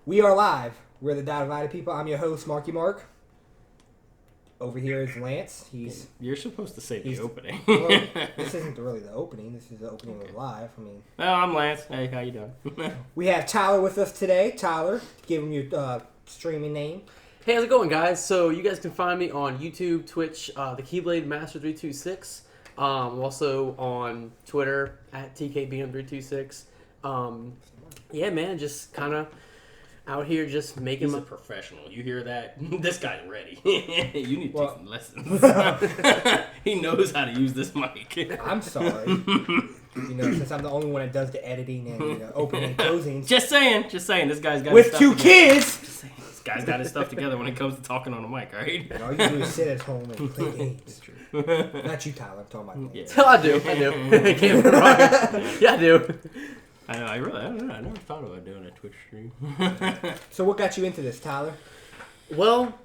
We are live. We're the Divided People. I'm your host, Marky Mark. Over here is Lance. You're supposed to say the opening. Well, this isn't really the opening. This is the opening of live. No, I'm Lance. Hey, how you doing? We have Tyler with us today. Tyler, give him your streaming name. Hey, how's it going, guys? So you guys can find me on YouTube, Twitch, thekeyblademaster326. Also on Twitter at thekeyblademaster326. Yeah, man, just kind of out here just making He's a professional. You hear that? This guy's ready. You need to take some lessons. He knows how to use this mic. I'm sorry. Since I'm the only one that does the editing and opening and closing. Just saying. This guy's got with his stuff two together. kids. Just saying. This guy's got his stuff together when it comes to talking on the mic, right? All you do is sit at home and play games. It's true. Not you, Tyler. I'm talking about games. Yeah. I do. I can't be wrong. Yeah, I do. I know. I don't know. I never thought about doing a Twitch stream. So what got you into this, Tyler? Well,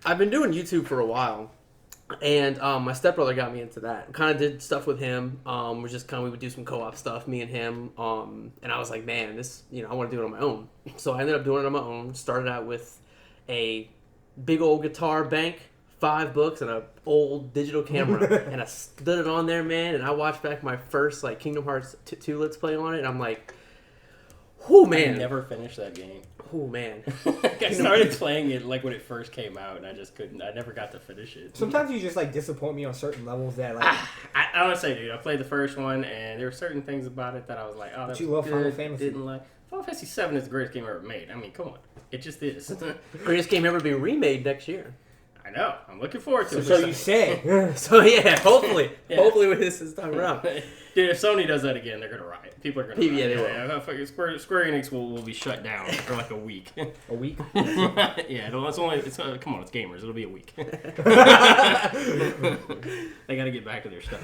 I've been doing YouTube for a while, and my stepbrother got me into that. Kind of did stuff with him. We would do some co-op stuff, me and him. And I was like, man, this, I want to do it on my own. So I ended up doing it on my own. Started out with a big old guitar bank, 5 books, and an old digital camera, and I stood it on there, man. And I watched back my first Kingdom Hearts 2 Let's Play on it, and I'm like, whoo, man. I never finished that game. Oh, man. I started playing it when it first came out, and I just couldn't. I never got to finish it. Sometimes you just disappoint me on certain levels that I would say, dude, I played the first one, and there were certain things about it that I was like, oh, that's you love good. Final Fantasy. Didn't like. Final Fantasy 7 is the greatest game ever made. I mean, come on, it just is. Greatest game ever to be remade next year. I know. I'm looking forward to it. So you say. So yeah, hopefully, hopefully with this time around. Dude, if Sony does that again, they're gonna riot. People are gonna riot. Yeah, they will. Square Enix will be shut down for a week. A week? Yeah, come on, it's gamers. It'll be a week. They gotta get back to their stuff,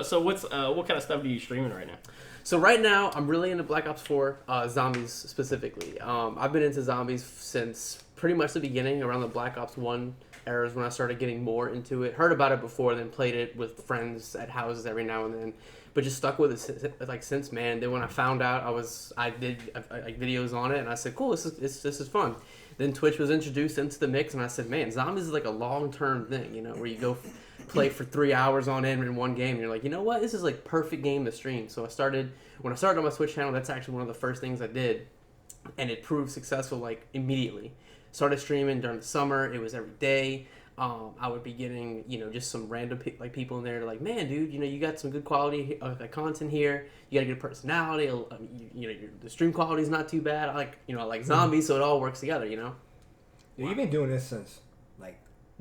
So what kind of stuff are you streaming right now? So right now, I'm really into Black Ops 4, zombies specifically. I've been into zombies since pretty much the beginning, around the Black Ops 1 eras when I started getting more into it. Heard about it before, then played it with friends at houses every now and then, but just stuck with it since, man. Then when I found out, I did videos on it, and I said, cool, this is fun. Then Twitch was introduced into the mix, and I said, man, zombies is a long-term thing, where you go play for 3 hours on end in one game, and you're like, you know what, this is perfect game to stream. So when I started on my Twitch channel, that's actually one of the first things I did, and it proved successful immediately. Started streaming during the summer. It was every day. I would be getting, just some random people in there like, man, dude, you got some good quality content here. You got a good personality. The stream quality is not too bad. I like zombies, so it all works together, Yeah, you've been doing this since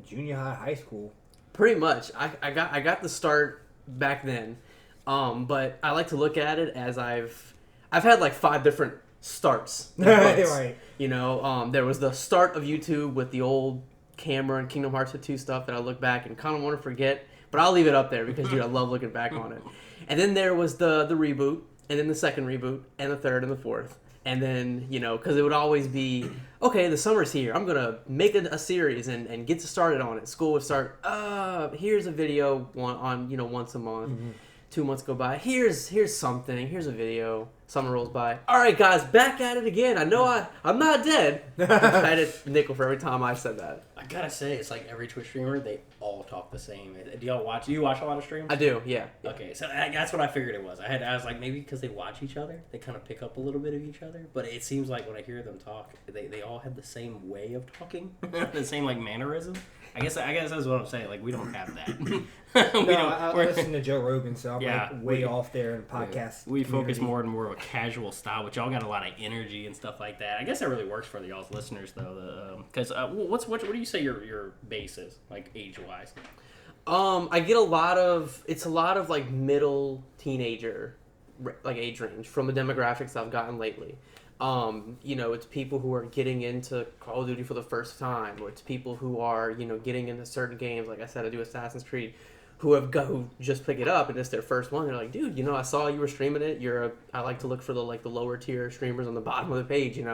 junior high school. Pretty much. I got the start back then, but I like to look at it as I've had 5 different starts. Right. There was the start of YouTube with the old camera and Kingdom Hearts 2 stuff that I look back and kind of want to forget, but I'll leave it up there because, dude, I love looking back on it. And then there was the reboot, and then the second reboot, and the third and the fourth. And then, because it would always be, okay, the summer's here. I'm going to make a series and get started on it. School would start, here's a video once a month. Mm-hmm. 2 months go by. Here's something. Here's a video. Summer rolls by. All right, guys, back at it again. I know I'm not dead. I had a nickel for every time I said that. I gotta say, it's like every Twitch streamer, they all talk the same. Do you watch a lot of streams? I do, yeah. Okay, so that's what I figured it was. I was like, maybe because they watch each other, they kind of pick up a little bit of each other. But it seems like when I hear them talk, they all have the same way of talking, the same mannerism. I guess that's what I'm saying. We don't have that. I listen to Joe Rogan, so I'm way off there in podcast. We focus more and more of a casual style, but y'all got a lot of energy and stuff like that. I guess that really works for y'all's listeners, though. Because what do you say your base is, age wise? I get a lot of middle teenager age range from the demographics I've gotten lately. It's people who are getting into Call of Duty for the first time, or it's people who are, getting into certain games. Like I said, I do Assassin's Creed, who just pick it up and it's their first one. They're like, dude, I saw you were streaming it. I like to look for the lower tier streamers on the bottom of the page, and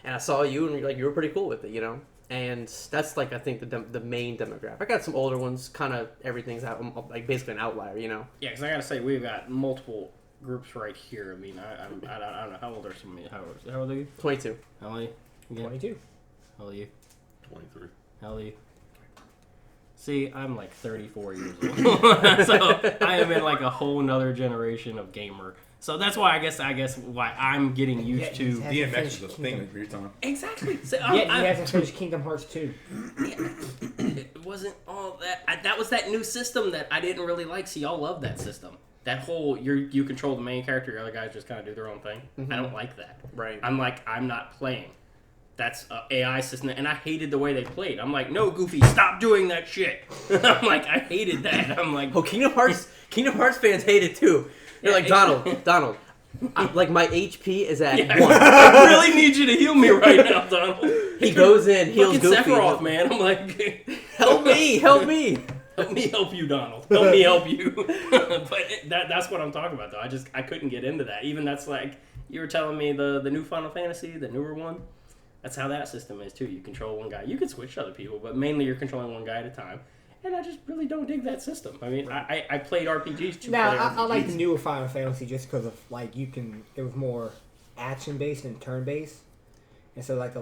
I saw you and you were pretty cool with it, And that's I think the main demographic. I got some older ones, kind of everything's out, basically an outlier, Yeah, because I gotta say we've got multiple groups right here. I mean, I don't know how old are some of you. How old are you? 22. How old are you? Again? 22. How old are you? 23. How old are you? See, I'm like 34 years old. So I am in like a whole nother generation of gamer. So that's why I guess why I'm getting used to DMX is a thing at your time. exactly. So, Yeah, he hasn't finished Kingdom Hearts 2. It wasn't all that. That was that new system that I didn't really like. See, y'all love that system. That whole you control the main character, your other guys just kind of do their own thing. Mm-hmm. I don't like that. Right. I'm not playing. That's an AI system, and I hated the way they played. I'm like, no, Goofy, stop doing that shit. I'm like, I hated that. I'm like, Oh, Kingdom Hearts fans hate it too. They're like, Donald, like my HP is at 1. I really need you to heal me right now, Donald. He goes in, heals Fucking Goofy. Sephiroth, man. I'm like, Help me. help me help you, Donald. Help me help you. But that's what I'm talking about, though. I couldn't get into that. Even that's like, you were telling me the new Final Fantasy, the newer one. That's how that system is, too. You control one guy. You can switch to other people, but mainly you're controlling one guy at a time. And I just really don't dig that system. I mean, I played RPGs too. Now, I like the newer Final Fantasy just because of, like, it was more action-based and turn-based. And so, like,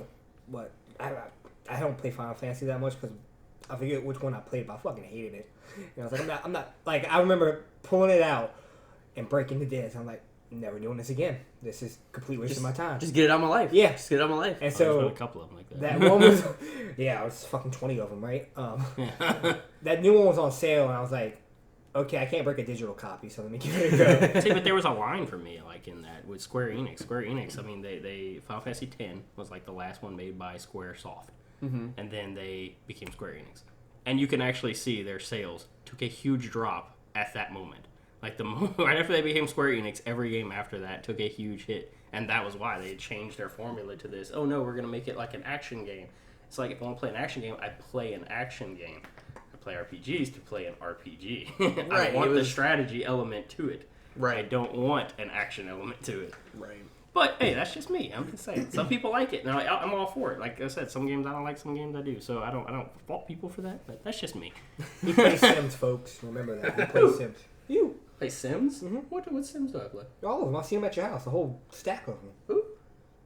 I don't play Final Fantasy that much because I forget which one I played, but I fucking hated it. And I was like, I'm not, like, I remember pulling it out and breaking the disc. I'm like, never doing this again. This is complete waste of my time. Just get it out of my life. Yeah. Just get it out of my life. And There's so been a couple of them like that. that one was, yeah, it was fucking 20 of them, right? That new one was on sale, and I was like, okay, I can't break a digital copy, so let me give it a go. See, but there was a line for me, like, in that with Square Enix. Square Enix, I mean, they Final Fantasy X was like the last one made by Squaresoft. Mm-hmm. And then they became Square Enix. And you can actually see their sales took a huge drop at that moment. Like, right after they became Square Enix, every game after that took a huge hit. And that was why they changed their formula to this. Oh, no, we're going to make it like an action game. It's like, if I want to play an action game, I play an action game. I play RPGs to play an RPG. I want the strategy element to it. Right. I don't want an action element to it. Right. But, hey, that's just me. I'm just saying. Some people like it. Now, I'm all for it. Like I said, some games I don't like, some games I do. So I don't fault people for that, but that's just me. He plays Sims, folks. Remember that. He plays Sims. You. Play Sims? Mm-hmm. What Sims do I play? All of them. I see them at your house. A whole stack of them. Who?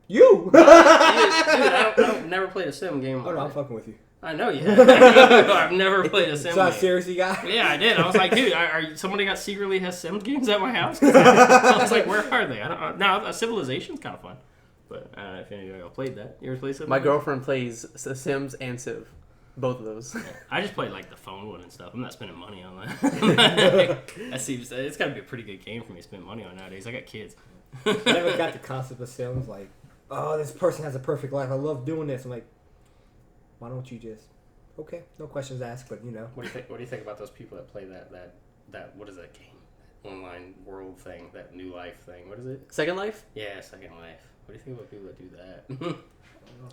You! Dude, I don't never played a Sim game. Oh, no, I'm fucking with you. I know you have. I've never played a Sim So, game. seriously, guy? Yeah, I did. I was like, dude, somebody got secretly has Sims games at my house? I was like, where are they? I don't know. Now, Civilization's kind of fun. But I don't know if any of y'all played that. You ever played Civ? My girlfriend plays Sims and Civ. Both of those. Yeah. I just played like the phone one and stuff. I'm not spending money on that. That seems it's got to be a pretty good game for me to spend money on nowadays. I got kids. I never got the concept of Sims. Like, oh, this person has a perfect life. I love doing this. I'm like, why don't you just? Okay, no questions asked, but you know. What do you think about those people that play that what is that game? That online world thing, that New Life thing. What is it? Second Life? Yeah, Second Life. What do you think about people that do that?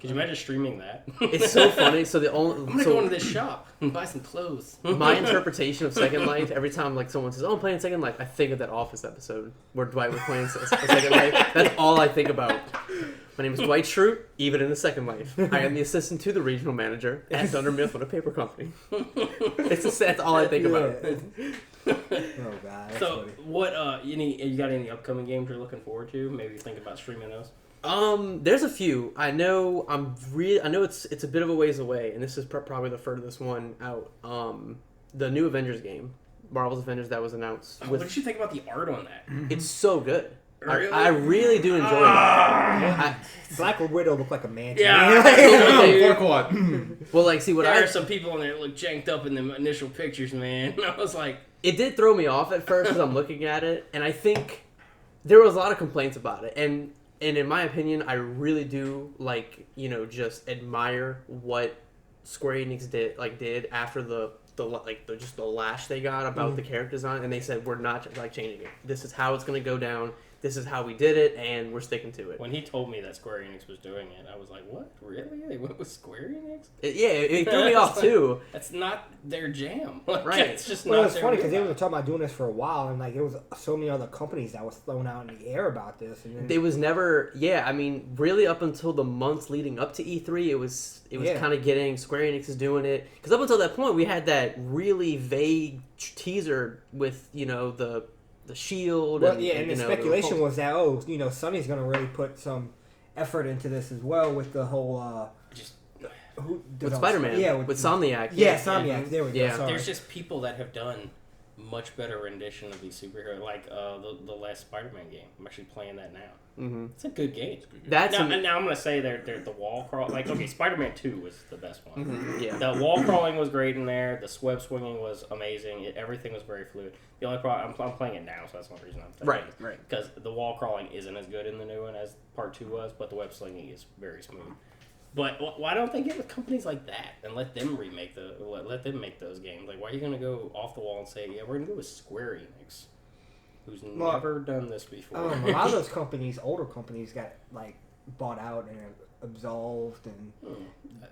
Could you imagine streaming that? It's so funny. So the only I'm gonna go into this shop and buy some clothes. my interpretation of Second Life, every time like someone says, "Oh, I'm playing Second Life," I think of that Office episode where Dwight was playing Second Life. That's all I think about. My name is Dwight Schrute, even in the Second Life. I am the assistant to the regional manager at Dunder Mifflin, a paper company. That's all I think about. Oh god. That's So, funny. what you got any upcoming games you're looking forward to? Maybe think about streaming those. There's a few. I know it's a bit of a ways away, and this is probably the furthest one out. The new Avengers game, Marvel's Avengers, that was announced. What did you think about the art on that? It's so good. Really? I really do enjoy it. Black Widow looked like a man. Yeah. Well, like, see what There are some people in there that look janked up in the initial pictures, man. I was like, it did throw me off at first because I'm looking at it, and I think there was a lot of complaints about it, and in my opinion, I really do just admire what Square Enix did after the lash they got about the character design, and they said we're not changing it. This is how it's going to go down. This is how we did it, and we're sticking to it. when he told me that Square Enix was doing it, I was like, what? Really? They went with Square Enix? It threw me off too. That's not their jam. Like, Right. It's just Well, not it's their funny because they wheelhouse. were talking about doing this for a while, and like there was so many other companies that was thrown out in the air about this. And then, It was never, I mean, really up until the months leading up to E3, it was kind of getting Square Enix is doing it. Because up until that point, we had that really vague teaser with, shield. Well, and, yeah, and the the speculation whole- was that Sony's gonna really put some effort into this as well with the whole Just with Spider-Man. Yeah, with Somniac. Yeah, Somniac. There we go. Yeah. Sorry. there's just people that have done much better rendition of these superheroes, like the last Spider-Man game. I'm actually playing that now. Mm-hmm. It's a good game. That's now I'm gonna say they're the wall crawl. Like, okay, Spider-Man 2 was the best one. Mhm, yeah. The wall crawling was great in there. The web swinging was amazing. Everything was very fluid. The only problem, I'm playing it now, so that's one reason I'm playing it. Right. Because the wall crawling isn't as good in the new one as Part 2 was, but the web slinging is very smooth. But why don't they get with companies like that and let them let them make those games? Like, why are you gonna go off the wall and say, yeah, we're gonna go with Square Enix, who's never done this before? A lot of those companies, older companies, got like bought out and absolved and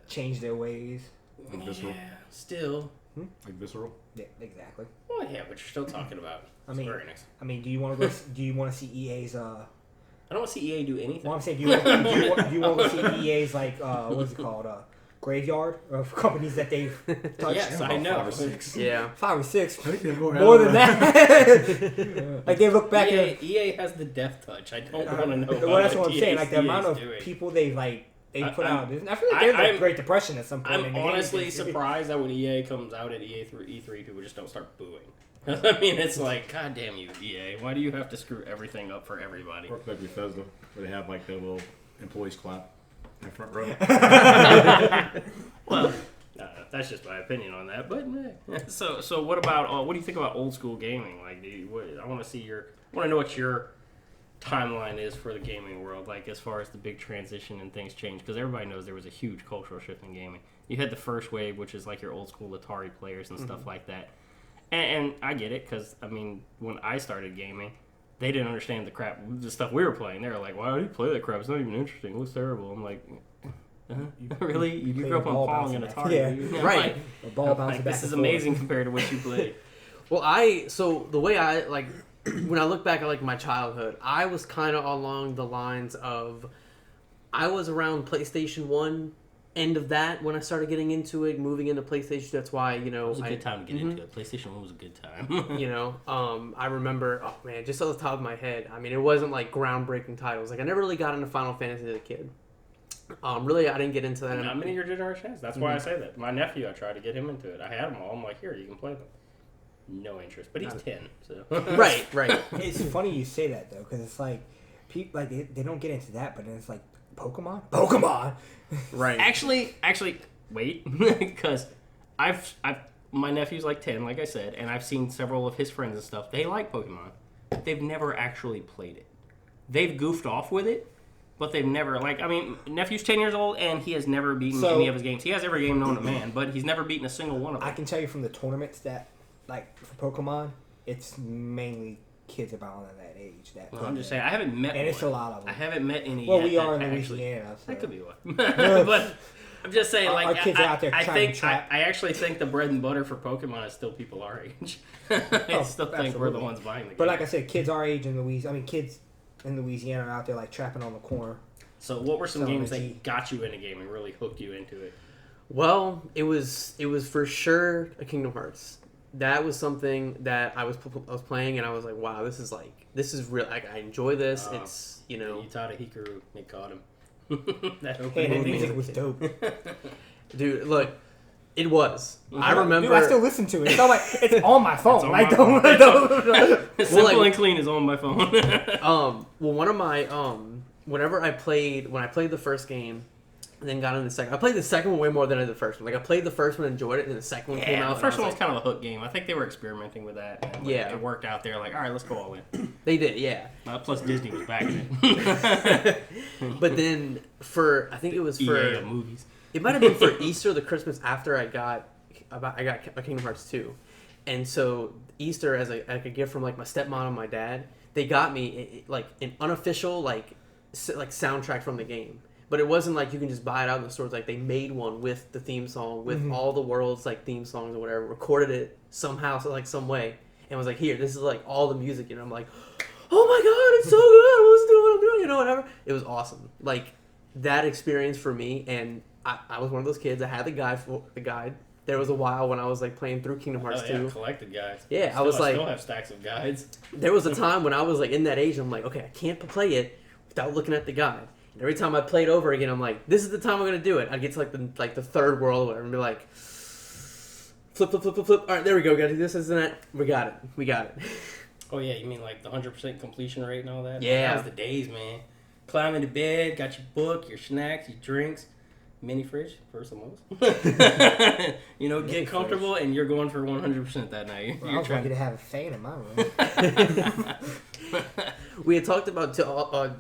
changed their ways. Like Visceral. Yeah, still. Like Visceral. Yeah, exactly. Well, yeah, but you're still talking about Square Enix. I mean, do you want to go? Do you want to see EA's? I don't want to see EA do anything. Well, I'm saying, do you want to see EA's like what's it called? Graveyard of companies that they've touched. Yes, I know. 5 or 6. Yeah. 5 or 6. I think they're More than that. Like they look back at. EA has the death touch. I don't want to know. Well, that's what I'm EA's saying. Like the amount of doing. people they put out. I feel like I'm- there's a Great Depression at some point. in I'm the game honestly industry. surprised that when EA comes out at E3, people just don't start booing. I mean, it's like, God damn you, EA. Why do you have to screw everything up for everybody? Or like Bethesda, where they have like their little employees clap in front row. Well, that's just my opinion on that. But so what about? What do you think about old school gaming? Like, I want to know what your timeline is for the gaming world, like as far as the big transition and things change, because everybody knows there was a huge cultural shift in gaming. You had the first wave, which is like your old school Atari players and stuff like that. And I get it, because, I mean, when I started gaming, they didn't understand the stuff we were playing. They were like, why do you play that crap? It's not even interesting. It looks terrible. I'm like, really? You grew up on Pong and Atari. Yeah. dude. I'm Right. A ball bouncing like, back this and is forth. amazing compared to what you played. Well, so the way I, like, when I look back at, like, my childhood, I was kind of along the lines of, I was around PlayStation 1, end of that, when I started getting into it, moving into PlayStation. That's why, It was a good time to get into it. PlayStation 1 was a good time. I remember, oh man, just off the top of my head, I mean, it wasn't like groundbreaking titles. Like, I never really got into Final Fantasy as a kid. Really, I didn't get into that. Not many of your generation has. That's why I say that. My nephew, I tried to get him into it. I had them all. I'm like, here, you can play them. No interest, but he's 10, so. Right. It's funny you say that though, because it's like people like they don't get into that, but then it's like Pokemon. Right. Actually, wait, because my nephew's like 10, like I said, and I've seen several of his friends and stuff. They like Pokemon. They've never actually played it. They've goofed off with it, but they've never, nephew's 10 years old, and he has never beaten any of his games. He has every game known to man, but he's never beaten a single one of them. I can tell you from the tournaments that, like, for Pokemon, it's mainly kids about that age. I'm just saying, I haven't met and one. it's a lot of them. I haven't met any Well, yet. we are that in actually- Louisiana. So. That could be one. But I'm just saying, Our like, kids out there I trying to think trap. I actually think the bread and butter for Pokemon is still people our age. I still think we're the absolutely. ones buying the game. But like I said, kids our age in Louisiana, kids in Louisiana are out there like trapping on the corner. So what were some Selling games the that G. got you into gaming, really hooked you into it? Well, it was for sure a Kingdom Hearts. That was something that I was playing, and I was like, wow, this is real. Like, I enjoy this. It's, Utada Hikaru, they caught him. That Hey, opening the movie. music was dope. Dude, look, it was. I remember. Dude, I still listen to it. It's on my phone. It's on like, my phone. don't. Simple and clean is on my phone. Well, one of my when I played the first game, and then got into the second. I played the second one way more than I did the first one. Like, I played the first one, enjoyed it, and then the second one came out. The first and I one was kind of a hook game. I think they were experimenting with that. And Yeah. it worked out there. Like, all right, let's go all in. They did, yeah. Plus Disney was backing it. But then I think it was EA for of movies. it might have been for Easter, the Christmas after I got Kingdom Hearts 2, and so Easter as a gift from like my stepmom and my dad, they got me like an unofficial like soundtrack from the game. But it wasn't like you can just buy it out in the stores. Like, they made one with the theme song, with all the world's like theme songs or whatever, recorded it somehow, some way, and was like, here, this is like all the music. And I'm like, oh my god, it's so good. Let's do what I'm doing, whatever. It was awesome. Like, that experience for me, and I was one of those kids. I had the guide There was a while when I was like playing through Kingdom Hearts 2. Collected guides. Yeah, I like, still have stacks of guides. There was a time when I was like in that age. I'm like, okay, I can't play it without looking at the guide. And every time I played over again, I'm like, this is the time I'm gonna do it. I'd get to like the third world or whatever, and be like, flip. All right, there we go. Got to do this, and that. We got it. Oh yeah, you mean like the 100% completion rate and all that? Yeah, that was the days, man. Climb into bed, got your book, your snacks, your drinks, mini fridge for some of us. You know, get comfortable, and you're going for 100% that night. Well, I was lucky to have a fan in my room. We had talked about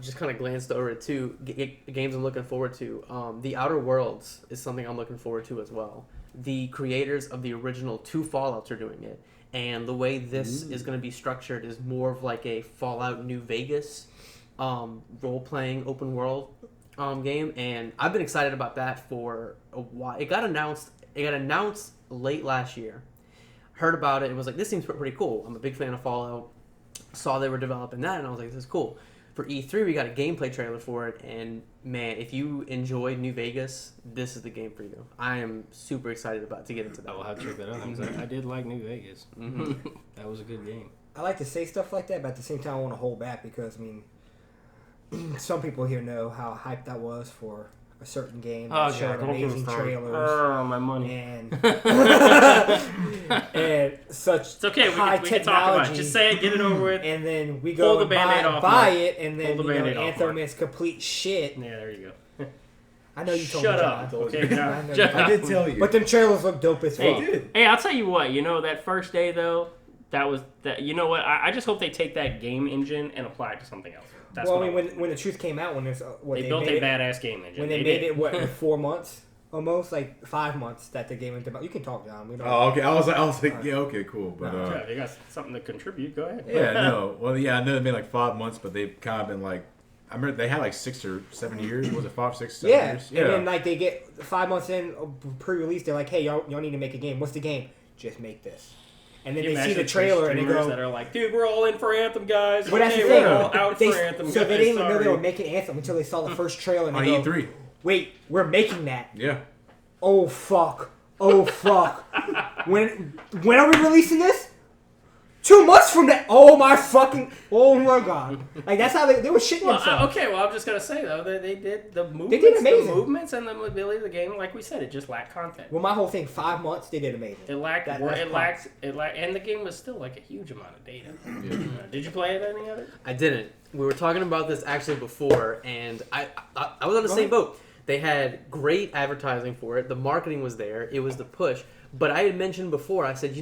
just kind of glanced over it too. Games I'm looking forward to. The Outer Worlds is something I'm looking forward to as well. The creators of the original 2 Fallouts are doing it, and the way this is going to be structured is more of like a Fallout New Vegas role-playing open world game, and I've been excited about that for a while. It got announced late last year. Heard about it and was like, this seems pretty cool. I'm a big fan of Fallout. Saw they were developing that, and I was like, this is cool. For E3, we got a gameplay trailer for it, and man, if you enjoyed New Vegas, this is the game for you. I am super excited to get into that. I will have to check that out. I did like New Vegas. That was a good game. I like to say stuff like that, but at the same time, I want to hold back because, I mean, some people here know how hyped I was for a certain game. Showed amazing trailers. Oh, my money. And and such it's okay. We can talk about it. Just say it, get it over with. And then we go and buy it, and then Anthem is complete shit. Yeah, there you go. I know you told me. Shut up. Okay, I did tell you. But them trailers look dope as fuck. Hey, I'll tell you what. You know, that first day, though, you know what? I just hope they take that game engine and apply it to something else. That's well, I mean, when the truth came out, when they built a badass game engine. When they made it, in 4 months? Almost like 5 months that the game was developed. You can talk, John. We don't okay. I was like, yeah, okay, cool. But if you got something to contribute, go ahead. Yeah, no. Well, yeah, I know they made like 5 months, but they've kind of been like, I remember they had like 6 or 7 years. Was it 5, 6, 7 years? Yeah. And then like they get 5 months in pre-release, they're like, hey, y'all need to make a game. What's the game? Just make this. And then they see the trailer and they go, that are like, dude, we're all in for Anthem, guys. Well, that's the thing. We're all out for Anthem. So they didn't even know they were making Anthem until they saw the first trailer and they on go, E3. Wait, we're making that. Yeah. Oh fuck. When are we releasing this? 2 months from that. Oh my god. Like that's how they were shitting themselves. Okay, well I'm just gonna say though that they did the movements, they did amazing. The movements and the mobility of the game. Like we said, it just lacked content. Well, my whole thing, 5 months, they did amazing. It lacked. It lacked, and the game was still like a huge amount of data. Yeah. Did you play it any of it? I didn't. We were talking about this actually before, and I was on the same boat. They had great advertising for it. The marketing was there. It was the push. But I had mentioned before, I said,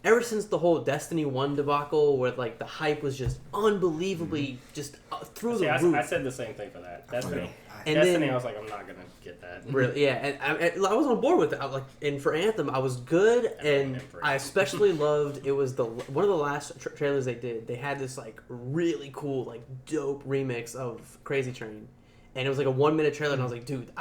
ever since the whole Destiny 1 debacle where like the hype was just unbelievably just through the roof. I said the same thing for that. Destiny. And Destiny, I was like, I'm not going to get that. Really, yeah. And I was on board with it. And for Anthem, I was good. And I especially loved, it was one of the last trailers they did. They had this like really cool, like dope remix of Crazy Train. And it was like a 1 minute trailer, and I was like, dude,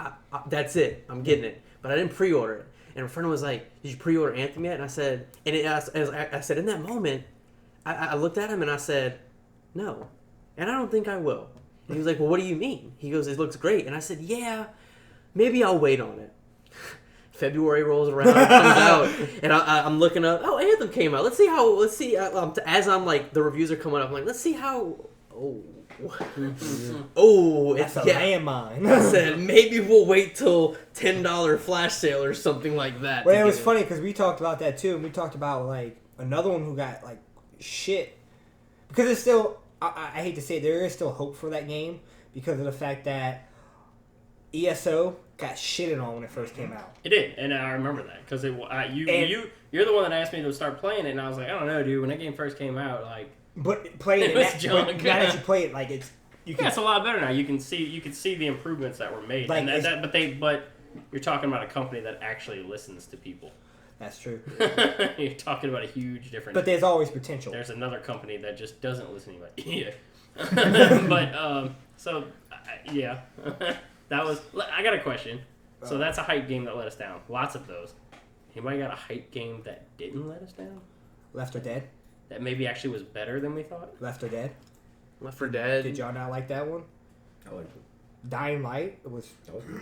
that's it. I'm getting it. But I didn't pre-order it. And a friend was like, did you pre-order Anthem yet? And I said, I said in that moment, I looked at him and I said, no. And I don't think I will. And he was like, well, what do you mean? He goes, it looks great. And I said, yeah, maybe I'll wait on it. February rolls around, it comes out, and I'm looking up, oh, Anthem came out. Let's see, as I'm like, the reviews are coming up, I'm like, let's see how, that's a landmine. I said maybe we'll wait till $10 flash sale or something like that. Well, it was funny because we talked about that too, and we talked about like another one who got like shit because it's still. I hate to say it, there is still hope for that game because of the fact that ESO got shitted on when it first came out. It did, and I remember that because you're the one that asked me to start playing it, and I was like, I don't know, dude. When that game first came out, like. But playing it now that you play it, like it's a lot better now. You can see the improvements that were made. Like but you're talking about a company that actually listens to people. That's true. You're talking about a huge difference. But there's always potential. There's another company that just doesn't listen to anybody. Yeah. But yeah, that was. I got a question. So that's a hype game that let us down. Lots of those. Anybody got a hype game that didn't let us down? Left 4 Dead. That maybe actually was better than we thought? Left 4 Dead. Left 4 Dead. Did y'all not like that one? I liked it. Dying Light was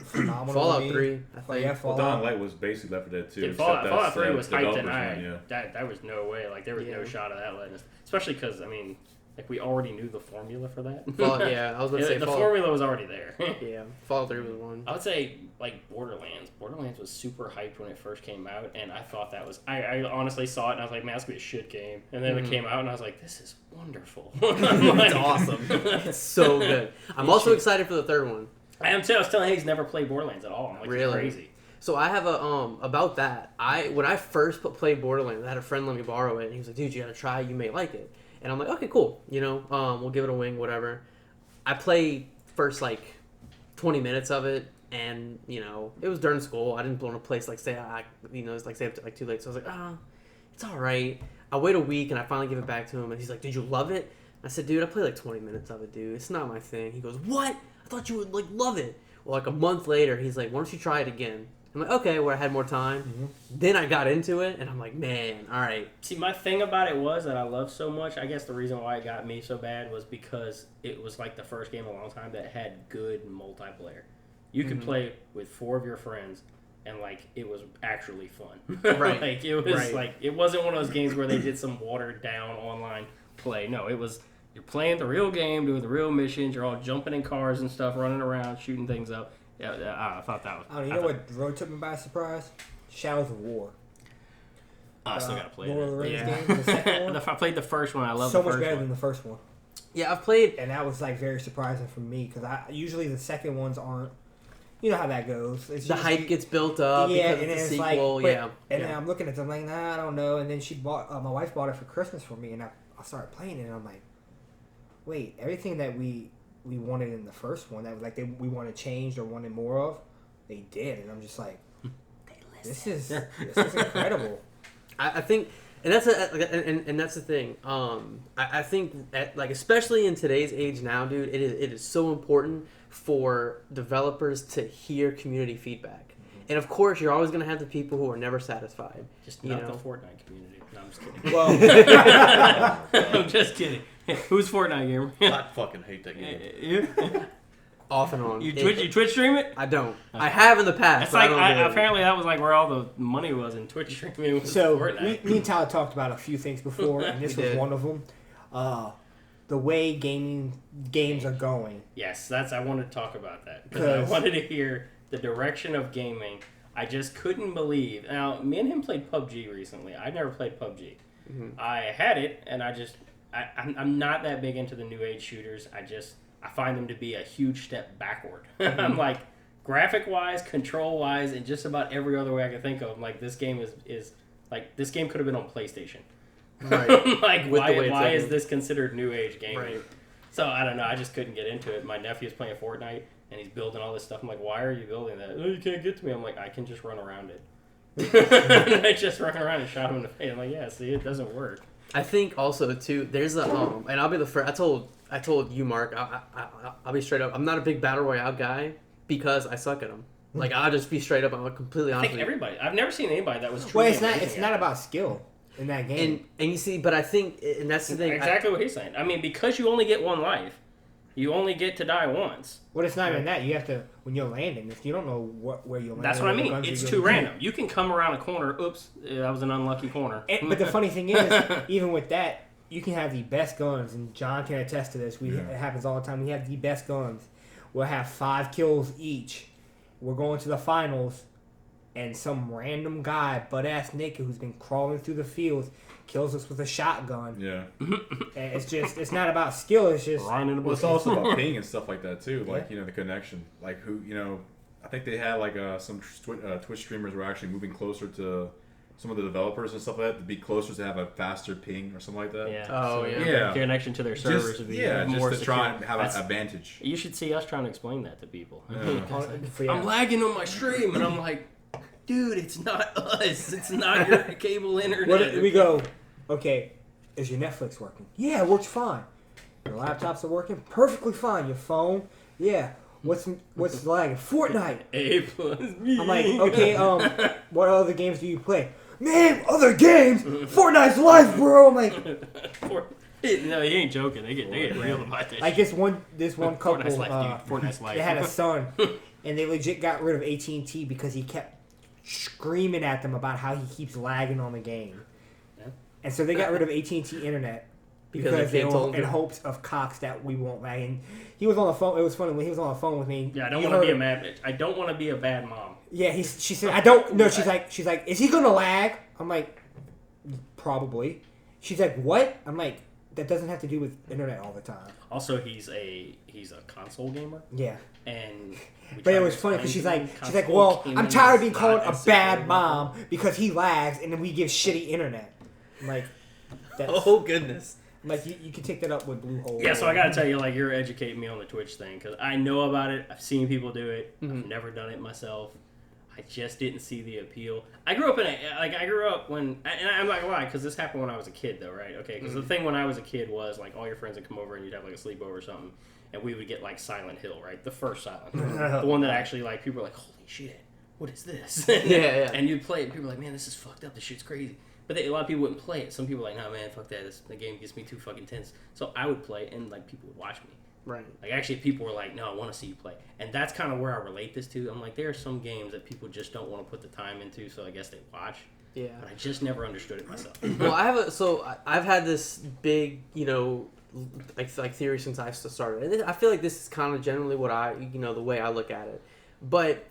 phenomenal. Fallout to me. 3, I think. Yeah, Well, Fallout. Dying Light was basically Left 4 Dead 2. Dude, except Fallout 3 was hyped developers and I one, yeah. that was no way. Like there was no Yeah. shot of that letting us, especially because I mean, like we already knew the formula for that. Fallout, yeah, I was going to say the Fallout. formula was already there. Yeah, Fallout 3 was one. I would say like Borderlands. Borderlands was super hyped when it first came out, and I thought that was. I honestly saw it and I was like, man, that's gonna be a shit game. And then it came out and I was like, this is wonderful. It's awesome. It's so good. I'm also excited for the third one. I am too. I was telling him he's never played Borderlands at all. I'm like, Really? you're crazy. So I have a about that. When I first played Borderlands, I had a friend let me borrow it, and he was like, "Dude, you gotta try it. You may like it." And I'm like, "Okay, cool. You know, we'll give it a wing, whatever." I played first like 20 minutes of it, and you know, it was during school. I didn't want to play like it's like stay up to like too late. So I was like, it's all right. I wait a week, and I finally give it back to him, and he's like, "Did you love it?" I said, "Dude, I played like 20 minutes of it, dude. It's not my thing." He goes, "What? I thought you would like love it." Well, like a month later, he's like, "Why don't you try it again?" I'm like, "Okay," where I had more time. Mm-hmm. Then I got into it, and I'm like, "Man, all right." See, my thing about it was that I loved so much. I guess the reason why it got me so bad was because it was like the first game in a long time that had good multiplayer. You could play with 4 of your friends, and like it was actually fun. Right. Like it was like it wasn't one of those games where they did some watered down online play. No, it was. You're playing the real game, doing the real missions. You're all jumping in cars and stuff, running around, shooting things up. Yeah, I thought that was. I don't know, you know what really took me by surprise? Shadows of War. I still gotta play Lord of the it. Rings game, the second one. I played the first one. I love so the first much better one. than the first one, Yeah, I've played. and that was like very surprising for me because I usually the second ones aren't. You know how that goes. It's The usually, hype gets built up yeah, because and it's a then it's sequel. like, but, yeah, and then I'm looking at them like, nah, I don't know. And then she bought, my wife bought it for Christmas for me, and I started playing it, and I'm like, wait, everything that we wanted in the first one that was like we wanted changed or wanted more of, they did, and I'm just like, this is incredible. I think, and that's and that's the thing. I think like especially in today's age now, dude, it is so important for developers to hear community feedback. And of course, you're always going to have the people who are never satisfied. Just not the Fortnite community. No, I'm just kidding. Well, I'm just kidding. Who's Fortnite gamer? I fucking hate that game. You? Off and on. You Twitch stream it? I don't. I have in the past. It's but like I don't do it. apparently that was like where all the money was in Twitch streaming. Was so Fortnite. me and Tyler talked about a few things before, and this We was did. one of them. The way games are going. Yes, I wanted to talk about that because I wanted to hear the direction of gaming. I just couldn't believe. Now, me and him played PUBG recently. I never played PUBG. Mm-hmm. I had it, and I'm not that big into the new age shooters. I find them to be a huge step backward. Mm-hmm. I'm like, graphic wise, control wise, and just about every other way I can think of. I'm like, this game is like this game could have been on PlayStation. Right. Like, With the way why it's is this considered new age gaming? Right. So I don't know. I just couldn't get into it. My nephew's playing Fortnite and he's building all this stuff. I'm like, why are you building that? Oh, you can't get to me. I'm like, I can just run around it. And I just ran around and shot him in the face. I'm like, yeah, see, it doesn't work. I think also too. There's a and I'll be the first. I told you, Mark. I'll be straight up. I'm not a big battle royale guy because I suck at them. Like I'll just be straight up. I'm completely I honest. think with you. everybody. I've never seen anybody that was truly Well, it's amazing not at it. about skill in that game. And you see, but I think, and that's the thing. Exactly what he's saying. I mean, because you only get one life, you only get to die once. Well, it's not even that. You have to when you're landing. If you don't know where you're landing, That's what I where the mean. guns are It's gonna too be. random. You can come around a corner. Oops, that was an unlucky corner. But the funny thing is, even with that, you can have the best guns, and John can attest to this. It happens all the time. We have the best guns. We'll have 5 kills each. We're going to the finals, and some random guy, butt-ass naked, who's been crawling through the fields, kills us with a shotgun. Yeah. And it's not about skill. It's just Well, it's also about ping and stuff like that too. Like the connection. Like I think they had like some Twitch streamers were actually moving closer to some of the developers and stuff like that to be closer to have a faster ping or something like that. Yeah. Oh, yeah. Yeah. Connection to their servers Just, would be just more to secure. try and have That's- an advantage. You should see us trying to explain that to people. Yeah. I'm lagging on my stream, and I'm like, dude, it's not us. It's not your cable internet. What we go? Okay, is your Netflix working? Yeah, it works fine. Your laptops are working perfectly fine. Your phone, yeah. What's lagging? Fortnite. A plus B. I'm like, okay, what other games do you play? Name other games. Fortnite's life, bro. I'm like, No, he ain't joking. They get real about this. Like this one couple, Fortnite's life, dude. Fortnite's life. they had a son, and they legit got rid of AT&T because he kept screaming at them about how he keeps lagging on the game. Yeah. And so they got rid of AT&T internet because they were in hopes of Cox that we won't lag. And he was on the phone. It was funny when he was on the phone with me. Yeah, I don't want to be a mad bitch. I don't want to be a bad mom. Yeah, she said I don't. No, she's like, is he gonna lag? I'm like, probably. She's like, what? I'm like, that doesn't have to do with internet all the time. Also, he's a console gamer. Yeah. And but it was funny because she's like, well, I'm tired of being called a bad mom because he lags and then we give shitty internet. I'm like, oh goodness. I'm like, you can take that up with Bluehole. Yeah, so I gotta tell you, like, you're educating me on the Twitch thing because I know about it. I've seen people do it. I've never done it myself. I just didn't see the appeal. I grew up when, and I'm not gonna lie, because this happened when I was a kid, though, right? Okay, because the thing when I was a kid was, like, all your friends would come over and you'd have, like, a sleepover or something, and we would get, like, Silent Hill, right? The first Silent Hill. The one that actually, like, people were like, holy shit, what is this? Yeah. And you'd play it, and people were like, man, this is fucked up, this shit's crazy. But a lot of people wouldn't play it. Some people were like, nah, man, fuck that, the game gets me too fucking tense. So I would play, and, like, people would watch me. Right. Like, actually, people were like, no, I want to see you play. And that's kind of where I relate this to. I'm like, there are some games that people just don't want to put the time into, so I guess they watch. Yeah. But I just never understood it myself. Well, I've had this big, like theory since I started. And I feel like this is kind of generally what the way I look at it. But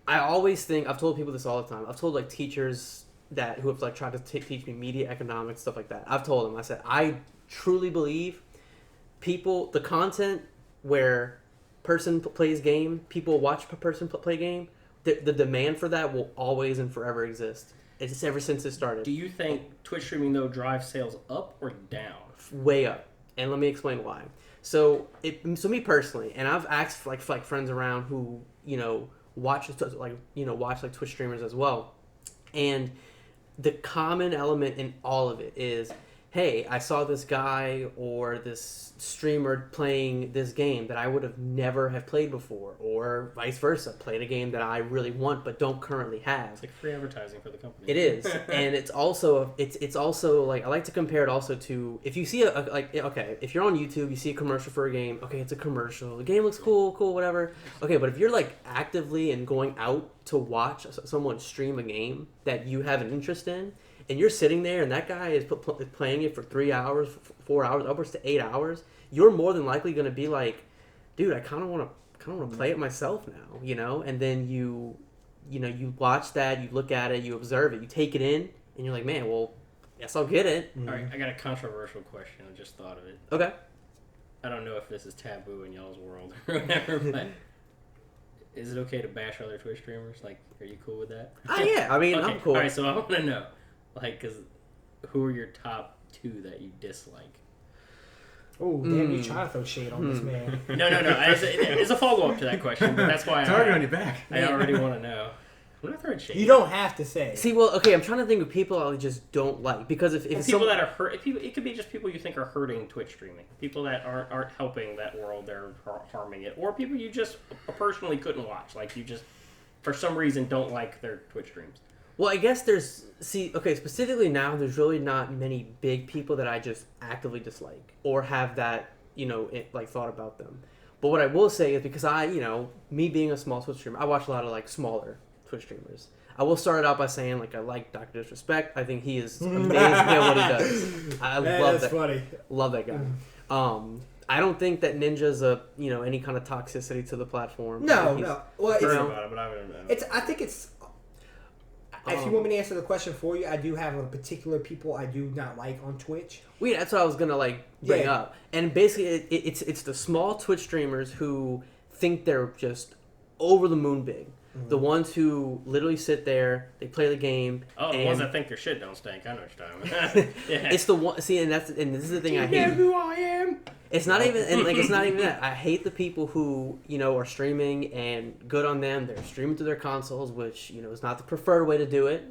I always think, I've told people this all the time. I've told, like, teachers who have, like, tried to teach me media economics, stuff like that. I've told them, I said, I truly believe the content where person plays game, people watch person play game, the demand for that will always and forever exist. It's just ever since it started. Do you think Twitch streaming, though, drives sales up or down? Way up. And let me explain why. So me personally, and I've asked like friends around who, watch Twitch streamers as well. And the common element in all of it is, hey, I saw this guy or this streamer playing this game that I would have never have played before, or vice versa, played a game that I really want but don't currently have. It's like free advertising for the company. It is, and it's also like, I like to compare it also to, if you see if you're on YouTube, you see a commercial for a game, okay, it's a commercial, the game looks cool, whatever. Okay, but if you're like actively and going out to watch someone stream a game that you have an interest in, and you're sitting there and that guy is playing it for 3 hours, 4 hours, upwards to 8 hours, you're more than likely going to be like, dude, I kind of want to play it myself now, and then you watch that, you look at it, you observe it, you take it in, and you're like, man, well, guess I'll get it. All right, I got a controversial question. I just thought of it. Okay. I don't know if this is taboo in y'all's world or whatever, but is it okay to bash other Twitch streamers? Like, are you cool with that? Yeah, I mean, okay. I'm cool. All right, so I want to know, like, because who are your top 2 that you dislike? Oh, damn, you trying to throw shade on this man. No. It's a follow-up to that question, but that's why Target on your back. I already want to know. I'm not throwing shade. You don't have to say. See, well, okay, I'm trying to think of people I just don't like, because if people that are hurt, it could be just people you think are hurting Twitch streaming, people that aren't helping that world, they're harming it, or people you just personally couldn't watch, like you just for some reason don't like their Twitch streams. Well, I guess specifically now, there's really not many big people that I just actively dislike or have that, thought about them. But what I will say is, because me being a small Twitch streamer, I watch a lot of, like, smaller Twitch streamers. I will start it out by saying, like, I like Dr. Disrespect. I think he is amazing at what he does. I love that. Funny. Love that guy. I don't think that Ninja's any kind of toxicity to the platform. No. Well, I've heard about it, but I don't know. I think it's. If you want me to answer the question for you, I do have a particular people I do not like on Twitch. Well, yeah, that's what I was gonna bring up. And basically, it's the small Twitch streamers who think they're just over the moon big. Mm-hmm. The ones who literally sit there, they play the game. Oh, the ones that think their shit don't stink. I know what you're talking about. Yeah. It's the one. See, and this is the thing I hate. You know who I am. It's not even, and it's not even that. I hate the people who, are streaming, and good on them. They're streaming to their consoles, which, is not the preferred way to do it,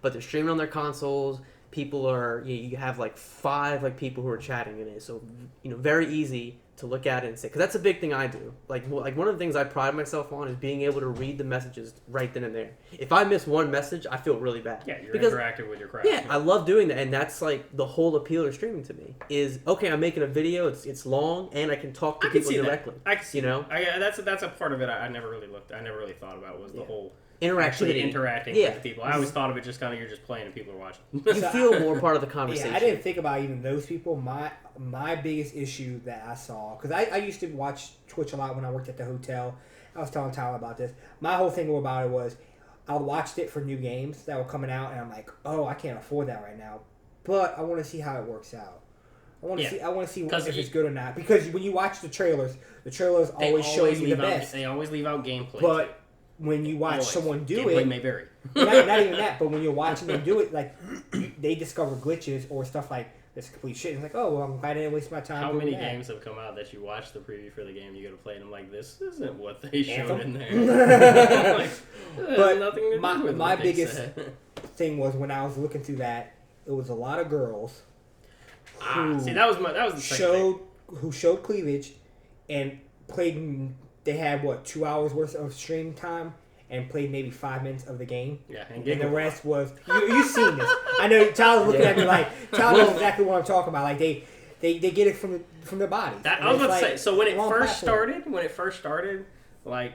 but they're streaming on their consoles. People are, you have like 5 like people who are chatting in it. So, very easy to look at it and say, because that's a big thing I do. Like one of the things I pride myself on is being able to read the messages right then and there. If I miss one message, I feel really bad. Yeah, you're interactive with your crowd. Yeah, I love doing that, and that's like the whole appeal of streaming to me. Is okay, I'm making a video. It's long, and I can talk to people directly. I can see that. That's a part of it. I never really thought about was the whole interactivity, interacting with people. I always thought of it just kind of you're just playing and people are watching. You feel more part of the conversation. Yeah, I didn't think about even those people. My biggest issue that I saw, because I used to watch Twitch a lot when I worked at the hotel. I was telling Tyler about this. My whole thing about it was I watched it for new games that were coming out, and I'm like, oh, I can't afford that right now, but I want to see how it works out. I want to see if it's good or not. Because when you watch the trailers always show you the best. They always leave out gameplay. But when you watch someone do gameplay it, may vary. not even that. But when you're watching them do it, like they discover glitches or stuff like this complete shit. It's like, oh, well, I'm glad I didn't waste my time. How many games have come out that you watch the preview for the game, you go to play, and I'm like, this isn't what they showed in there. Like, but nothing to do with my what they biggest said. thing was when I was looking through that, it was a lot of girls who that was the second thing. showed cleavage and played. They had 2 hours worth of stream time and played maybe 5 minutes of the game. Yeah, and the rest was you've seen this. I know Tyler's looking at me like Tyler knows exactly what I'm talking about. Like they get it from their bodies. I was about to say. So when it first started, like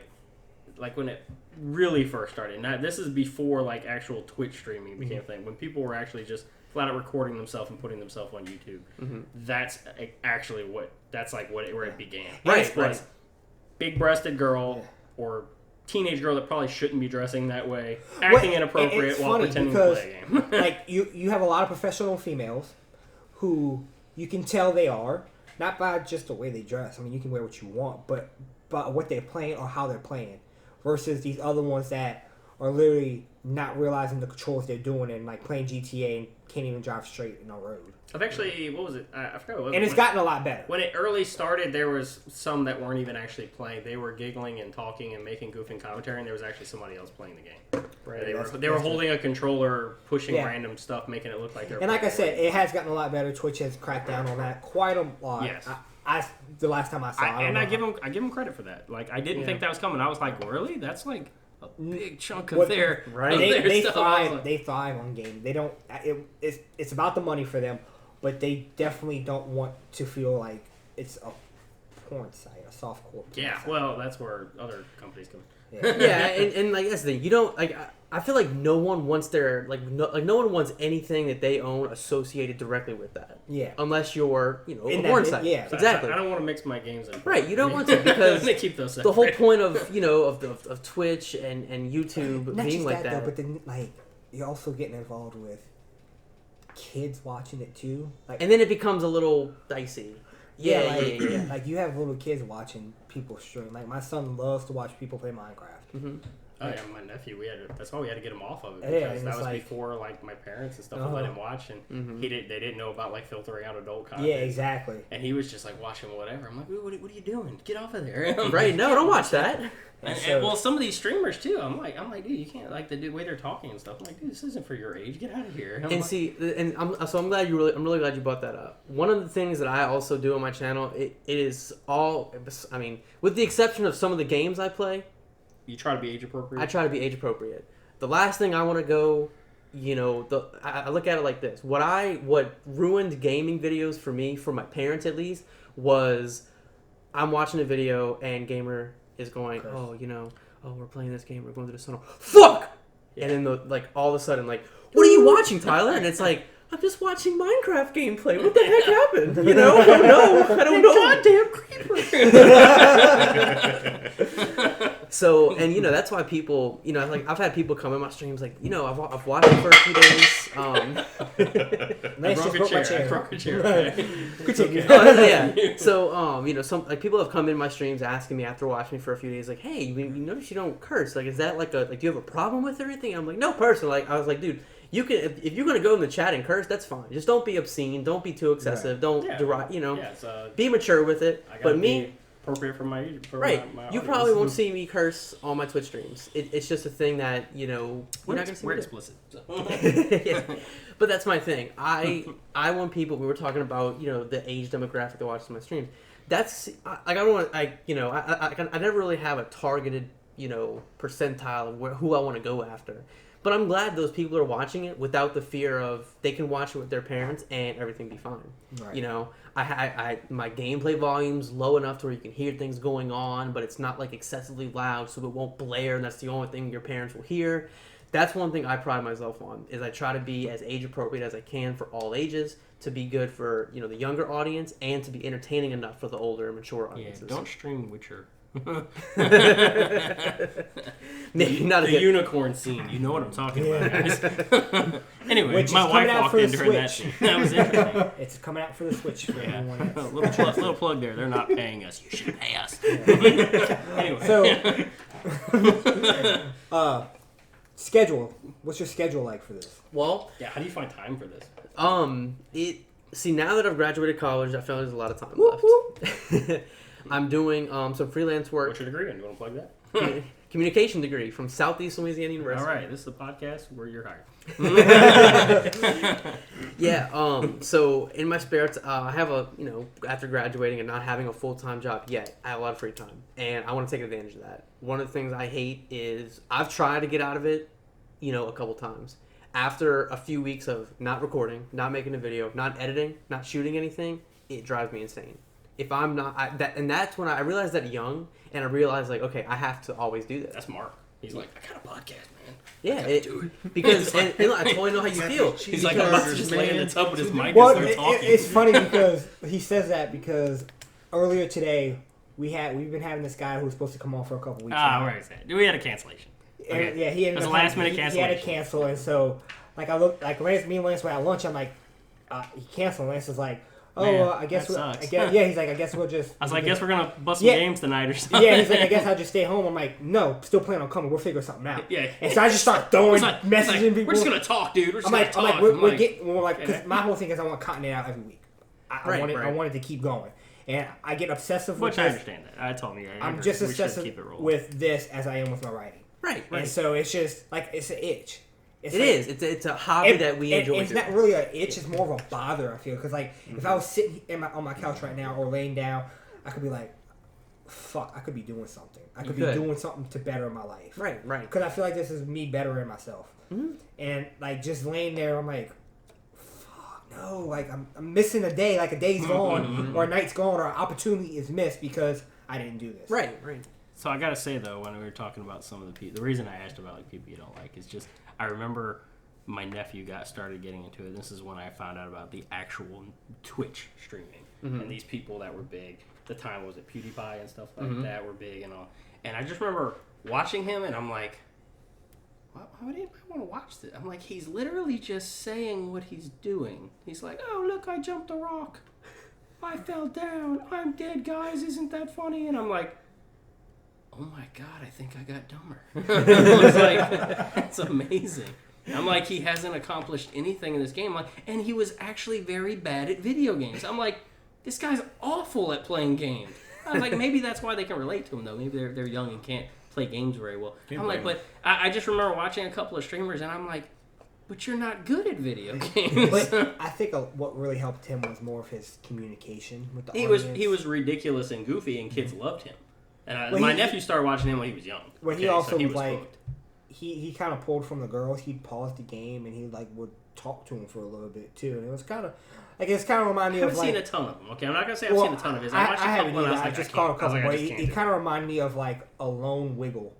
when it really first started. Now this is before like actual Twitch streaming became a thing. When people were actually just flat out recording themselves and putting themselves on YouTube. Mm-hmm. That's actually where it began. Right. Big-breasted girl or teenage girl that probably shouldn't be dressing that way, acting inappropriate while pretending to play a game. Like you have a lot of professional females who you can tell they are, not by just the way they dress. I mean, you can wear what you want, but what they're playing or how they're playing, versus these other ones that are literally not realizing the controls they're doing and like playing GTA and can't even drive straight in a road. I've actually, what was it? I forgot what it was. And it's gotten a lot better. When it early started, there was some that weren't even actually playing. They were giggling and talking and making goofing commentary, and there was actually somebody else playing the game. Right. They were holding a controller, pushing random stuff, making it look like they were. And like I said, it has gotten a lot better. Twitch has cracked down on that quite a lot. Yes. The last time I saw it. I give them credit for that. Like, I didn't think that was coming. I was like, really? That's like a big chunk of their They stuff. They thrive on gaming. They don't. It's about the money for them. But they definitely don't want to feel like it's a porn site, a softcore. Yeah, site. Well, that's where other companies come in. and like that's the thing. You don't like. I feel like no one wants no one wants anything that they own associated directly with that. Yeah. Unless you're a porn site. Yeah. Exactly. I don't want to mix my games in. Right. You don't want to because they keep those separate. The whole point of of Twitch and YouTube not being just like that. Though, but then like you're also getting involved with kids watching it too, like, and then it becomes a little dicey. Yeah. Like you have little kids watching people stream. Like my son loves to watch people play Minecraft. Mm-hmm. Oh yeah, my nephew. That's why we had to get him off of it because that was before like my parents and stuff would let him watch, and they didn't know about like filtering out adult content. Yeah, exactly. And he was just like watching whatever. I'm like, what are you doing? Get off of there! Right? No, don't watch that. And well, some of these streamers too. I'm like, dude, you can't like the way they're talking and stuff. I'm like, dude, this isn't for your age. Get out of here. I'm glad I'm really glad you brought that up. One of the things that I also do on my channel, it is all. I mean, with the exception of some of the games I play. You try to be age appropriate? I try to be age appropriate. The last thing I want to go, I look at it like this. What ruined gaming videos for me, for my parents at least, was I'm watching a video and gamer is going, we're playing this game, we're going through the tunnel. Fuck! Yeah. And then all of a sudden, like, what are you watching, Tyler? And it's like, I'm just watching Minecraft gameplay. What the heck happened? I don't know. Goddamn creeper. So, and that's why people, I've had people come in my streams like, I've watched it for a few days. I broke a chair. Yeah. So, some people have come in my streams asking me after watching me for a few days, like, hey, you notice you don't curse? Like, is that do you have a problem with it or anything? I'm like, no, personally. I was like, dude. You can if you're gonna go in the chat and curse, that's fine. Just don't be obscene. Don't be too excessive. Right. Don't be mature with it. But me, appropriate for my age. Right. My you probably won't see me curse on my Twitch streams. It's just a thing that you're not gonna see. We're explicit. So. Yeah. But that's my thing. I want people. We were talking about the age demographic that watches my streams. that's I don't want I never really have a targeted percentile of who I want to go after. But I'm glad those people are watching it without the fear of they can watch it with their parents and everything be fine. Right. I my gameplay volume's low enough to where you can hear things going on, but it's not like excessively loud, so it won't blare, and that's the only thing your parents will hear. That's one thing I pride myself on, is I try to be as age appropriate as I can for all ages, to be good for the younger audience and to be entertaining enough for the older and mature audiences. Yeah, don't stream Witcher. Maybe not the unicorn scene. You know what I'm talking about, guys. Anyway, Which my wife walked in during that Switch. scene. That was interesting. It's coming out for the Switch for everyone else. little plug there. They're not paying us. You should pay us. Anyway. So, schedule. What's your schedule like for this? Well, yeah, how do you find time for this? Now that I've graduated college, I feel there's a lot of time Whoop, left. I'm doing some freelance work. What's your degree in? You want to plug that? Communication degree from Southeast Louisiana University. All right, this is the podcast where you're hired. Yeah. So in my spare time, I have after graduating and not having a full-time job yet, I have a lot of free time, and I want to take advantage of that. One of the things I hate is I've tried to get out of it, a couple times. After a few weeks of not recording, not making a video, not editing, not shooting anything, it drives me insane. If I'm not, that's when I realized that young, and I realized okay, I have to always do this. That's Mark. He's like, I got a podcast, man. Yeah, do it. Because I totally know how you feel. He's like, I'm about to just lay in the tub with his mic Well, and start talking. it's funny because he says that because earlier today we've been having this guy who was supposed to come on for a couple weeks. Where is that? We had a cancellation. And, yeah, he ended up a last minute He cancellation. had to cancel, and so I looked me and Lance were at lunch. I'm like, he canceled. Lance was like, Man, I guess that sucks. he's like, I guess we'll just. I was like, I guess we're gonna bust some games tonight or something. Yeah, he's like, I guess I'll just stay home. I'm like, no, still planning on coming. We'll figure something out. Yeah. And so I just start throwing messaging people. We're just gonna talk, dude. We're just gonna talk. We're like, because my whole thing is I want content out every week. I wanted to keep going, and I get obsessive with Which I understand that. I told me. I'm just obsessive with this as I am with my writing. Right. And so it's just it's an itch. It's a hobby that we enjoy. It's not really an itch. It's more of a bother. I feel because if I was sitting on my couch right now or laying down, I could be like, "Fuck, I could be doing something. I could be doing something to better my life." Right. Because I feel like this is me bettering myself. Mm-hmm. And just laying there, I'm like, "Fuck, no!" I'm missing a day. A day's gone, or a night's gone, or an opportunity is missed because I didn't do this. Right. So I gotta say though, when we were talking about some of the people, the reason I asked about people you don't like is just I remember my nephew started getting into it. This is when I found out about the actual Twitch streaming and these people that were big. The time was it PewDiePie and stuff like that were big and all. And I just remember watching him and I'm like, why would anybody want to watch this? I'm like, he's literally just saying what he's doing. He's like, oh look, I jumped a rock. I fell down. I'm dead, guys. Isn't that funny? And I'm like, oh my god, I think I got dumber. I was like, that's amazing. I'm like, he hasn't accomplished anything in this game. And he was actually very bad at video games. I'm like, this guy's awful at playing games. I was like, maybe that's why they can relate to him, though. Maybe they're young and can't play games very well. But I just remember watching a couple of streamers, and I'm like, but you're not good at video games. But I think what really helped him was more of his communication with the audience. He was ridiculous and goofy, and kids loved him. And my nephew started watching him when he was young. Well, he also was like hooked. he kind of pulled from the girls. He'd pause the game and he would talk to him for a little bit too. And it was kind of reminded me of I haven't seen a ton of them. Okay, I'm not gonna say I've seen a ton of his. I watched a couple and I was like, I just caught a couple. But it kind of reminded me of a lone wiggle.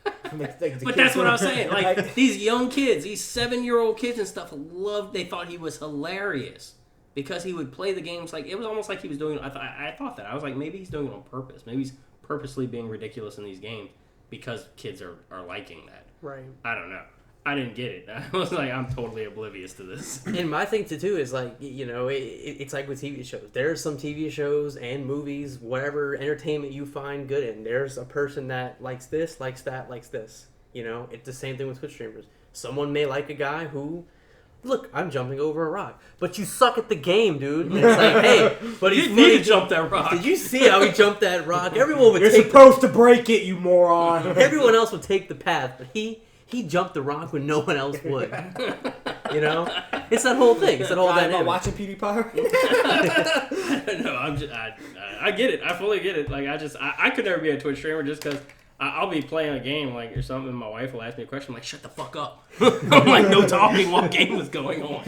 But that's what I was saying. These young kids, these 7-year-old kids and stuff, they thought he was hilarious. Because he would play the games it was almost like he was doing. I thought that I was like, maybe he's doing it on purpose. Maybe he's purposely being ridiculous in these games because kids are liking that. Right. I don't know. I didn't get it. I was like, I'm totally oblivious to this. And my thing too is it's like with TV shows. There's some TV shows and movies, whatever entertainment you find good in. There's a person that likes this, likes that, likes this. It's the same thing with Twitch streamers. Someone may like a guy who, look, I'm jumping over a rock, but you suck at the game, dude. And it's like, hey, but he didn't need to jump that rock. Did you see how he jumped that rock? Everyone would. You're supposed to break it, you moron. Everyone else would take the path, but he jumped the rock when no one else would. You know, it's that whole thing. It's that whole Am I dynamic. watching PewDiePie? No, I get it. I fully get it. Like I could never be a Twitch streamer just because I'll be playing a game like or something, and my wife will ask me a question. I'm like, shut the fuck up. I'm like, no talking while game was going on.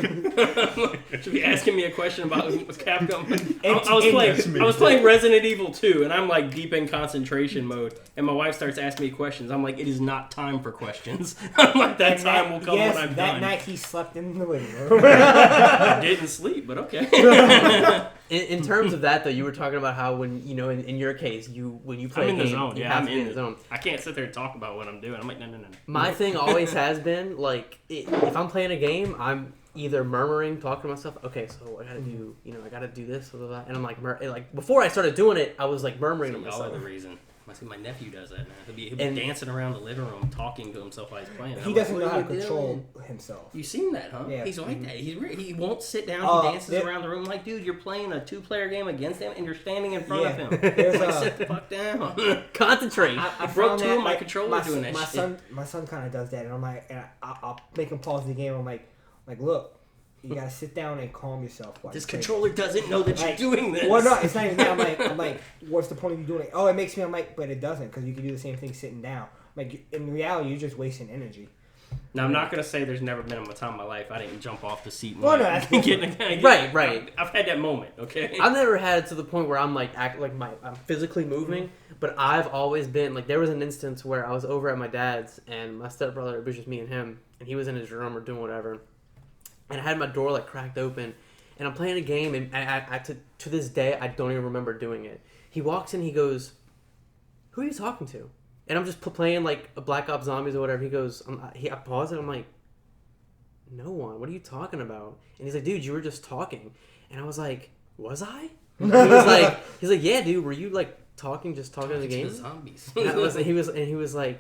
She'll be asking me a question about what's Capcom. I was playing Resident Evil 2, and I'm like deep in concentration mode, and my wife starts asking me questions. I'm like, it is not time for questions. I'm like, that time will come when I'm that done. night he slept in the living room. I didn't sleep, but okay. In terms of that, though, you were talking about how when in your case, when you play I'm in a the game, zone. you Yeah, have I'm to be in the zone. I can't sit there and talk about what I'm doing. I'm like, no. My thing always has been like if I'm playing a game, I'm either murmuring, talking to myself. Okay, so I gotta do, I gotta do this, blah, blah, blah. And I'm like before I started doing it, I was like murmuring to Y'all myself. are the reason. I see my nephew does that now. He'll be dancing around the living room, talking to himself while he's playing. He doesn't know how to control himself. You seen that, huh? Yeah. He's like that. He won't sit down. He dances around the room like, dude, you're playing a 2-player game against him, and you're standing in front of him. Like, sit the fuck down. Concentrate. I broke 2 of my controllers doing that shit. My son kind of does that, and I'm like, and I'll make him pause the game. I'm like, look, you gotta sit down and calm yourself. This controller doesn't know that you're doing this. Well, no, it's not even that. I'm like, what's the point of you doing it? Oh, it makes me. I'm like, but it doesn't, because you can do the same thing sitting down. Like in reality, you're just wasting energy. Now, I'm not gonna say there's never been a time in my life I didn't jump off the seat. And Right. I've had that moment. Okay. I've never had it to the point where I'm like I'm physically moving, but I've always been like there was an instance where I was over at my dad's and my stepbrother, it was just me and him, and he was in his room or doing whatever. And I had my door like cracked open, and I'm playing a game, and I to this day I don't even remember doing it. He walks in, he goes, "Who are you talking to?" And I'm just playing like a Black Ops Zombies or whatever. He goes, I pause it. I'm like, "No one. What are you talking about?" And he's like, "Dude, you were just talking." And I was like, "Was I?" He's like, "Yeah, dude. Were you like talking in the game?" Zombies. And he was like,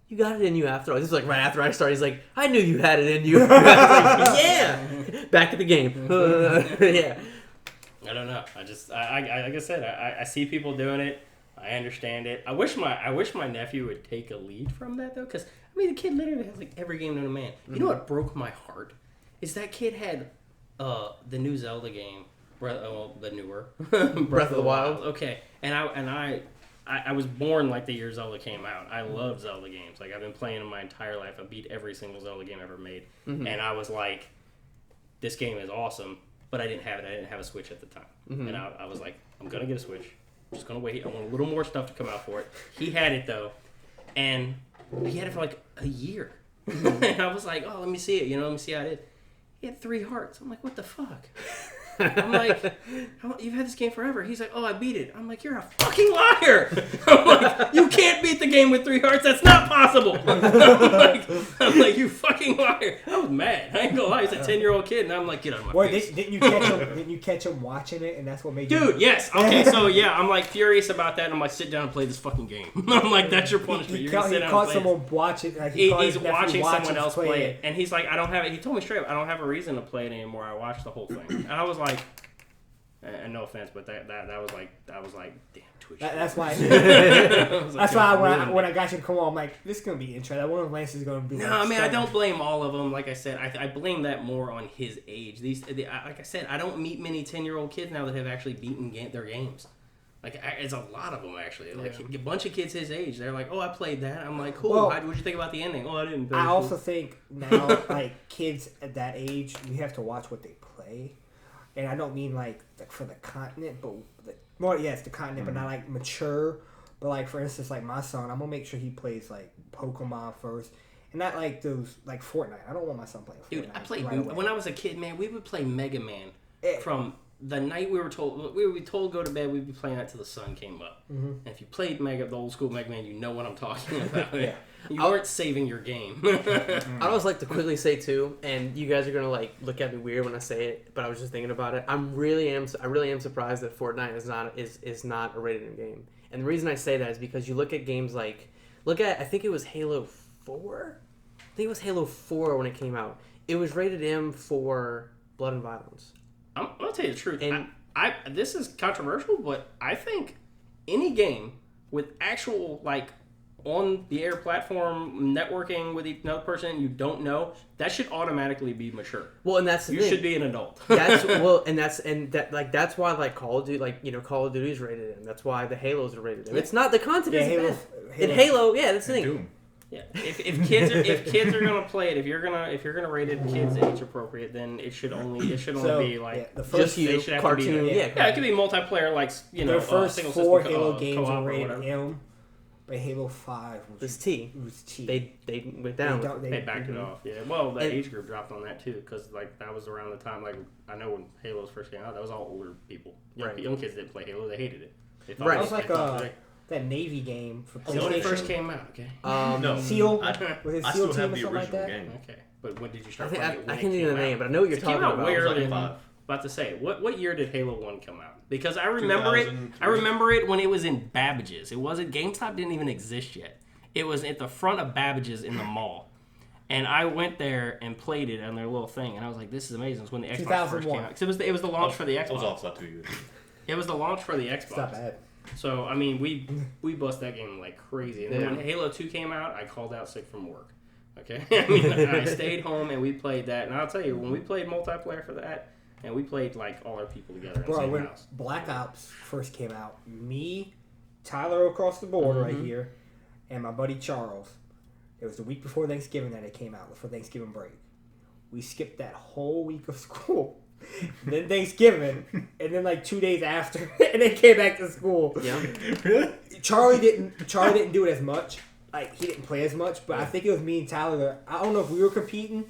"You got it in you after all." This is like right after I started. He's like, "I knew you had it in you." I was like, "Yeah." Back at the game. Yeah. I don't know. Like I said, I see people doing it. I understand it. I wish my nephew would take a lead from that though, because I mean the kid literally has like every game known to man. You know what broke my heart is that kid had the new Zelda game, the newer Breath of the Wild. Okay, and I was born like the year Zelda came out. I love Zelda games. Like I've been playing them my entire life. I beat every single Zelda game ever made, and I was like, this game is awesome. But I didn't have it. I didn't have a Switch at the time, and I was like, I'm gonna get a Switch. I'm just gonna wait. I want a little more stuff to come out for it. He had it though, and he had it for like a year. And I was like, oh, let me see it. Let me see how it is. He had 3 hearts. I'm like, what the fuck? I'm like, you've had this game forever. He's like, oh, I beat it. I'm like, you're a fucking liar. I'm like, you can't beat the game with 3 hearts. That's not possible. I'm like, you fucking liar. I was mad. I ain't gonna lie. He's a 10-year-old kid, and I'm like, get out of my face. Didn't you catch him watching it, and that's what made you... Dude, yes. Okay, so yeah, I'm like furious about that, and I'm like, sit down and play this fucking game. I'm like, that's your punishment. You're gonna sit down and play someone watch it. Like he's watching someone else play it, and he's like, I don't have it. He told me straight up, I don't have a reason to play it anymore. I watched the whole thing, and I was like, and no offense, but that was like, damn Twitch. That's why. That's why when I got you to come on, I'm like, this is gonna be interesting. One of Lance's gonna be. No, I mean, I don't blame all of them. Like I said, I blame that more on his age. Like I said, I don't meet many 10-year-old kids now that have actually beaten their games. Like, it's a lot of them, actually. Like, a bunch of kids his age, they're like, oh, I played that. I'm like, cool. Well, what'd you think about the ending? Oh, I didn't. I also think now, like, kids at that age, we have to watch what they play. And I don't mean, like for the content, but it's the content, but not, like, mature. But, like, for instance, like, my son, I'm going to make sure he plays, like, Pokemon first. And not, like, those, like, Fortnite. I don't want my son playing Fortnite. Dude, I played, when I was a kid, man, we would play Mega Man from... The night we were told go to bed, we'd be playing that till the sun came up. Mm-hmm. And if you played the old school Mega Man, you know what I'm talking about. Yeah. You weren't saving your game. I'd also like to quickly say too, and you guys are gonna like look at me weird when I say it, but I was just thinking about it. I really am surprised that Fortnite is not a rated M game. And the reason I say that is because you look at games like I think it was Halo 4. I think it was Halo 4 when it came out. It was rated M for blood and violence. I'm gonna tell you the truth. And this is controversial, but I think any game with actual like on the air platform networking with another person you don't know, that should automatically be mature. Well, and that's the you thing. should be an adult. That's that's why like Call of Duty, Call of Duty is rated M. That's why the Halos are rated M. It's not the content is bad. In Halo, yeah, that's the thing. Doom. Yeah, if kids are gonna play it, if you're gonna rate it kids age appropriate, then it should only be like the first just you cartoon. It could be multiplayer, like the first single 4 system Halo games co-op were or rated whatever. M, but Halo 5 was T. Was T. They went down. They backed it off. Yeah, well, the age group dropped on that too, because like that was around the time. Like I know when Halos first came out, that was all older people. Young kids didn't play Halo; they hated it. They thought That was like that Navy game for PlayStation. when it first came out. Okay. No. Seal. I Seal still have Team or the something like original that? game. Okay, but when did you start I playing it? can't When think it of the came name, out? but I know what you're It talking came out about. way It was early. like- 5. About to say, what year did Halo 1 come out? Because I remember it. I remember it when it was in Babbage's. It wasn't GameStop didn't even exist yet. It was at the front of Babbage's in the mall, and I went there and played it on their little thing, and I was like, "This is amazing." It's when the Xbox first came out. 'Cause it was the launch for the Xbox. I was off that 2 years. It was the launch for the Xbox. It's not bad. So I mean, we bust that game like crazy. And then when Halo 2 came out, I called out sick from work. Okay, I mean, I stayed home and we played that. And I'll tell you, when we played multiplayer for that, and we played like all our people together in the same when house. Black Ops first came out, me, Tyler across the board right here, and my buddy Charles. It was the week before Thanksgiving that it came out, for Thanksgiving break. We skipped that whole week of school. Then Thanksgiving, and then like 2 days after, and then came back to school. Yeah. Really? Charlie didn't do it as much. Like he didn't play as much, but I think it was me and Tyler. I don't know if we were competing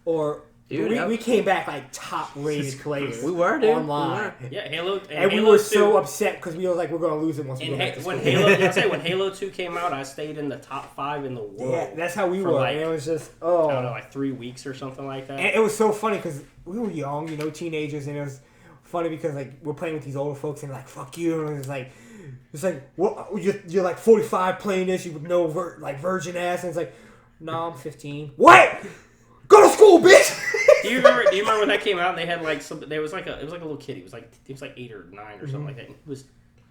or we came back like top rated players. We were, dude. Online. We were. Yeah, Halo. And we Halo were 2, so upset because we were like, we're gonna lose it once we go back to school. when Halo 2 came out, I stayed in the top 5 in the world. Yeah, that's how we for were. like, and it was just I don't know, like 3 weeks or something like that. And it was so funny because we were young, teenagers, and it was funny because like we're playing with these older folks and they're like, fuck you, and it's like what you're like 45 playing this, you with no virgin ass, and it's like, no, I'm 15. What? Go to school, bitch. Do you remember when that came out? They had like it was like a little kid. He was like 8 or 9 or something like that. And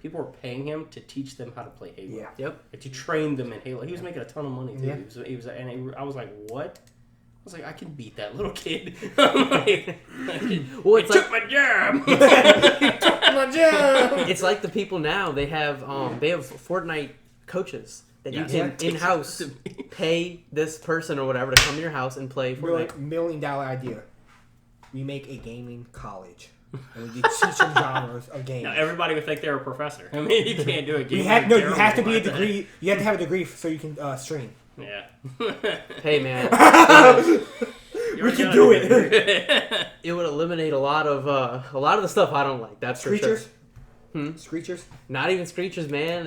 people were paying him to teach them how to play Halo. Yeah. Yep. Like, to train them in Halo. He was making a ton of money too. Yeah. I was like, what? I was like, I can beat that little kid. I'm like, Well, it's took my job. It's like the people now. They have Fortnite coaches that you can in-house pay this person or whatever to come to your house and play We're Fortnite. like, $1 million idea. We make a gaming college. And we teach them genres of games. Now everybody would think they're a professor. I mean, you can't do a game. You have to be a degree. You have to have a degree so you can stream. Yeah. Hey, man. We can do it. It would eliminate a lot of the stuff I don't like. That's for sure. Screechers? Not even screechers, man.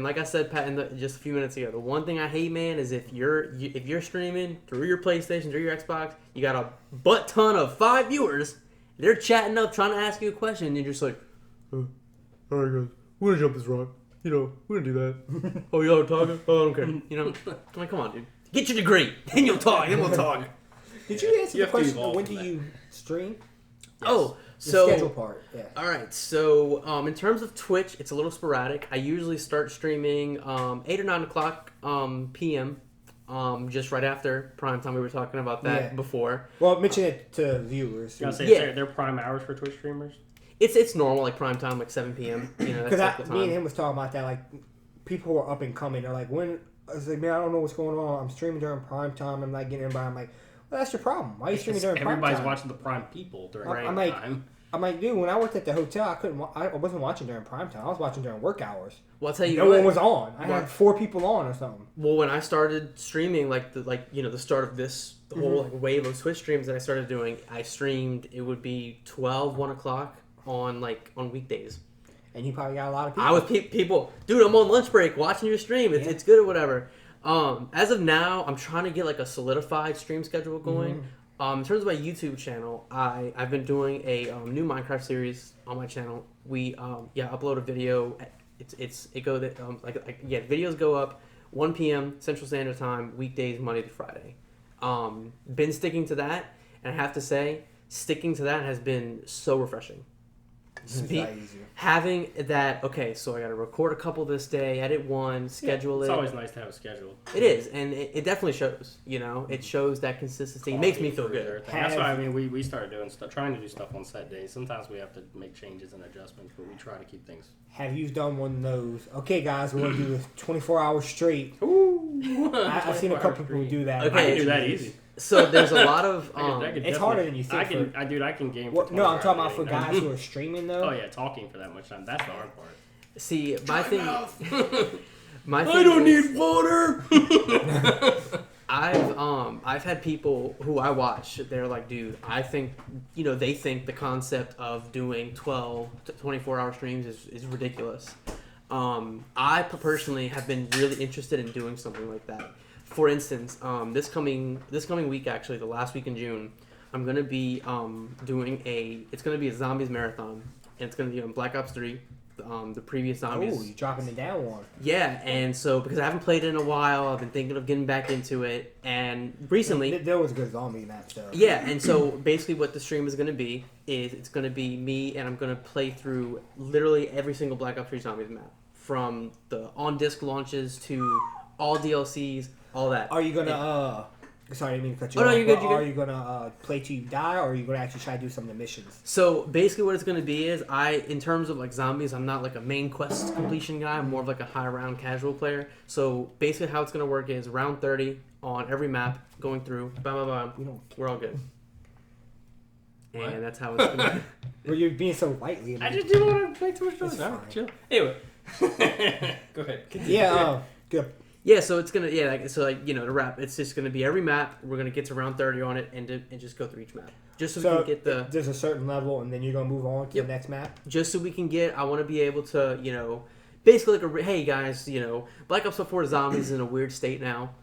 Like I said, Pat, just a few minutes ago, the one thing I hate, man, is if you're streaming through your PlayStation, through your Xbox, you got a butt ton of 5 viewers. They're chatting up, trying to ask you a question, and you're just like, all right, guys, we're gonna jump this rock. We're gonna do that. Oh, y'all are talking? Oh, I don't care. I'm like, come on, dude. Get your degree, then you'll talk, then we'll talk. Did you answer the question of when do from you stream? Yes. Oh, The so schedule part, yeah. all right. So in terms of Twitch, it's a little sporadic. I usually start streaming 8 or 9 o'clock p.m. Just right after prime time. We were talking about that before. Well, mention it to viewers. I was gonna say, they're prime hours for Twitch streamers. It's normal, like prime time, like 7 p.m. That's Because like the time. me and him was talking about that. Like, people who are up and coming. They're like, when? I was like, man, I don't know what's going on. I'm streaming during prime time. I'm not getting in by. I'm like, well, that's your problem. Why are you streaming during prime time? Everybody's watching the prime people during prime time. I'm like, dude, when I worked at the hotel, I wasn't watching during prime time. I was watching during work hours. Well, I'll tell you no one was on. I had 4 people on or something. Well, when I started streaming, the start of this whole wave of Twitch streams that I started doing, I streamed. It would be 12, 1 o'clock on weekdays. And you probably got a lot of people. I was people, dude. I'm on lunch break watching your stream. It's good or whatever. As of now, I'm trying to get like a solidified stream schedule going. In terms of my YouTube channel, I've been doing a new Minecraft series on my channel. We upload a video. Videos go up 1 p.m. Central Standard Time, weekdays, Monday to Friday. Been sticking to that, and I have to say, sticking to that has been so refreshing. It's a lot easier. Having that, okay, so I got to record a couple this day, edit one, schedule it. It's always nice to have a schedule. It is, and it definitely shows. You know, it shows that consistency. It makes me feel good. That's why I mean we started doing stuff, trying to do stuff on set days. Sometimes we have to make changes and adjustments, but we try to keep things. Have you done one of those? Okay, guys, we're gonna do this 24 hours straight. Ooh, I've seen a couple people do that. Okay. I can do that easy. So there's a lot of. It's harder than you think. I can game. Well, For no, I'm talking 24 about for hours. guys who are streaming though. Oh yeah, talking for that much time. That's the hard part. See, my thing. My thing I don't is, need water. I've had people who I watch. They're like, dude, I think they think the concept of doing 12 to 24-hour streams is ridiculous. I personally have been really interested in doing something like that. For instance, this coming week, actually, the last week in June, I'm gonna be doing it's gonna be a zombies marathon, and it's gonna be on Black Ops 3, the previous zombies. Oh, you're dropping it down one. Yeah, and so because I haven't played it in a while, I've been thinking of getting back into it, and recently There was a good zombie map though. yeah, and so basically what the stream is going to be is it's going to be me, and I'm going to play through literally every single Black Ops 3 Zombies map, from the on-disc launches to all DLCs, all that. Are you gonna Sorry, I didn't mean to cut you Oh, off. no, you're good, but you're are good. you gonna play till you die, or are you gonna actually try to do some of the missions? So basically what it's going to be is in terms of like zombies, I'm not like a main quest completion guy. I'm more of like a high round casual player. So basically how it's going to work is round 30 on every map, going through, bam, bam, bam, we're all good. What? And that's how it's going to Well, you're being so lightly. I just didn't want to make too much noise. It's No, fine. chill. Anyway, go ahead. Continue. Yeah. Good. Yeah, so it's gonna to wrap, it's just gonna be every map. We're gonna get to round 30 on it and just go through each map, just so we can get the there's a certain level, and then you're gonna move on to the next map. just so we can get. I want to be able to basically like hey guys, Black Ops 4 Zombies is in a weird state now,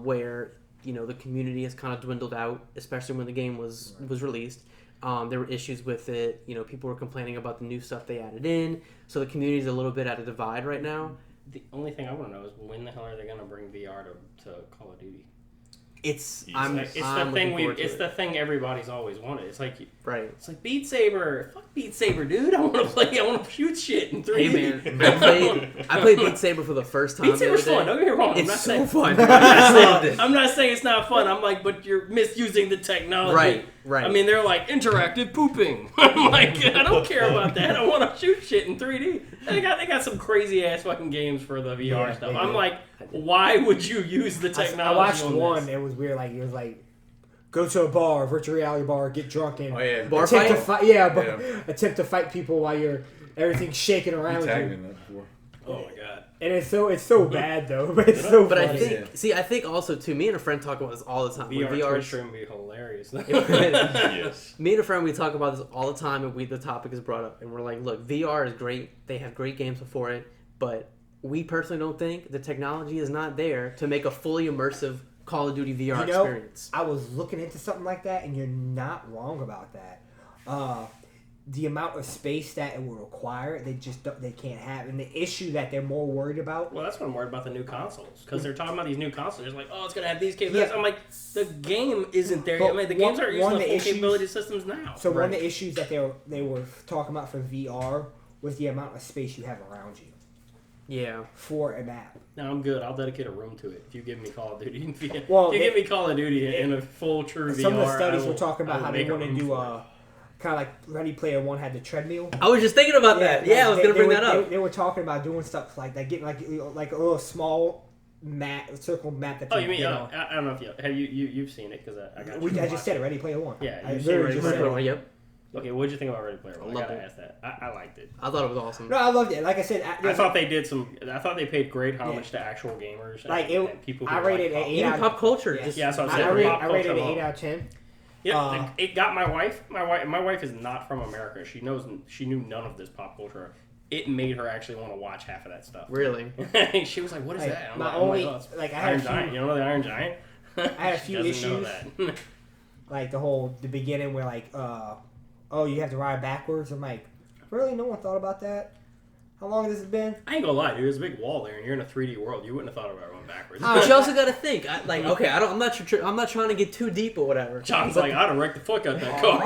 where the community has kind of dwindled out, especially when the game was released. There were issues with it. People were complaining about the new stuff they added in, so the community's a little bit at a divide right now. The only thing I want to know is when the hell are they going to bring VR to Call of Duty? It's the thing everybody's always wanted. It's like right. It's like Beat Saber. Fuck Beat Saber, dude. I want to play. I want to shoot shit in 3D. Hey man, I played Beat Saber for the first time. Beat Saber's fun. Don't get me wrong. It's so saying, fun. I'm not saying it's not fun. I'm like, but you're misusing the technology. Right. I mean, they're like interactive pooping. I'm like, I don't care about that. I want to shoot shit in 3D. And they got some crazy ass fucking games for the VR stuff. I'm like, why would you use the technology? I watched on one. this? It was weird. Like it was like, go to a bar, virtual reality bar, get drunk, and Bar attempt to fight? fight. Yeah, attempt to fight people while everything's shaking around tagged me you. in that before. Oh my god. And it's so bad though, but it's so. But funny. I think also too. Me and a friend talk about this all the time. VR VR Twitch stream would be hilarious. Yes. Me and a friend, we talk about this all the time, and the topic is brought up, and we're like, look, VR is great. They have great games before it, but we personally don't think the technology is not there to make a fully immersive Call of Duty VR experience. I was looking into something like that, and you're not wrong about that. The amount of space that it will require, they can't have, and the issue that they're more worried about. Well, that's what I'm worried about the new consoles, because they're talking about these new consoles. It's like, oh, it's gonna have these capabilities. I'm like, the game isn't there yet. I mean, the games aren't using the full capability systems now. So one of the issues that they were talking about for VR was the amount of space you have around you. Yeah. For a map. No, I'm good. I'll dedicate a room to it if you give me Call of Duty. If you give me Call of Duty in a full true VR. Some of the studies were talking about how they want to do kind of like Ready Player One had the treadmill. I was just thinking about that. Yeah, I was going to bring that up. They were talking about doing stuff like that, getting like a little small circle map that. Oh, you mean? I don't know if you've seen it, because I got. I just said it. Ready Player One. Yeah, I you've seen Ready Player One. Yep. Okay, what did you think about Ready Player One? I gotta it. ask that. I liked it. I thought it was awesome. No, I loved it. Like I said, I thought they did I thought they paid great homage to actual gamers. Like and people. Who I rated like it 8 Even out of pop culture. Yeah. Just, Yeah, so I rated it 8 out of 10. Yeah, it got my wife. My wife is not from America. She knew none of this pop culture. It made her actually want to watch half of that stuff. Really? She was like, "What is Like, that?" I had Iron a few, Giant. You know the Iron Giant? I had a few She doesn't issues. know that. Like the beginning where like, oh, you have to ride backwards. I'm like, really? No one thought about that? How long has this been? I ain't gonna lie, dude. There's a big wall there, and you're in a 3D world. You wouldn't have thought about going backwards. But you also got to think, I'm not trying to get too deep or whatever. John's like, I'd have wrecked the fuck out of that car.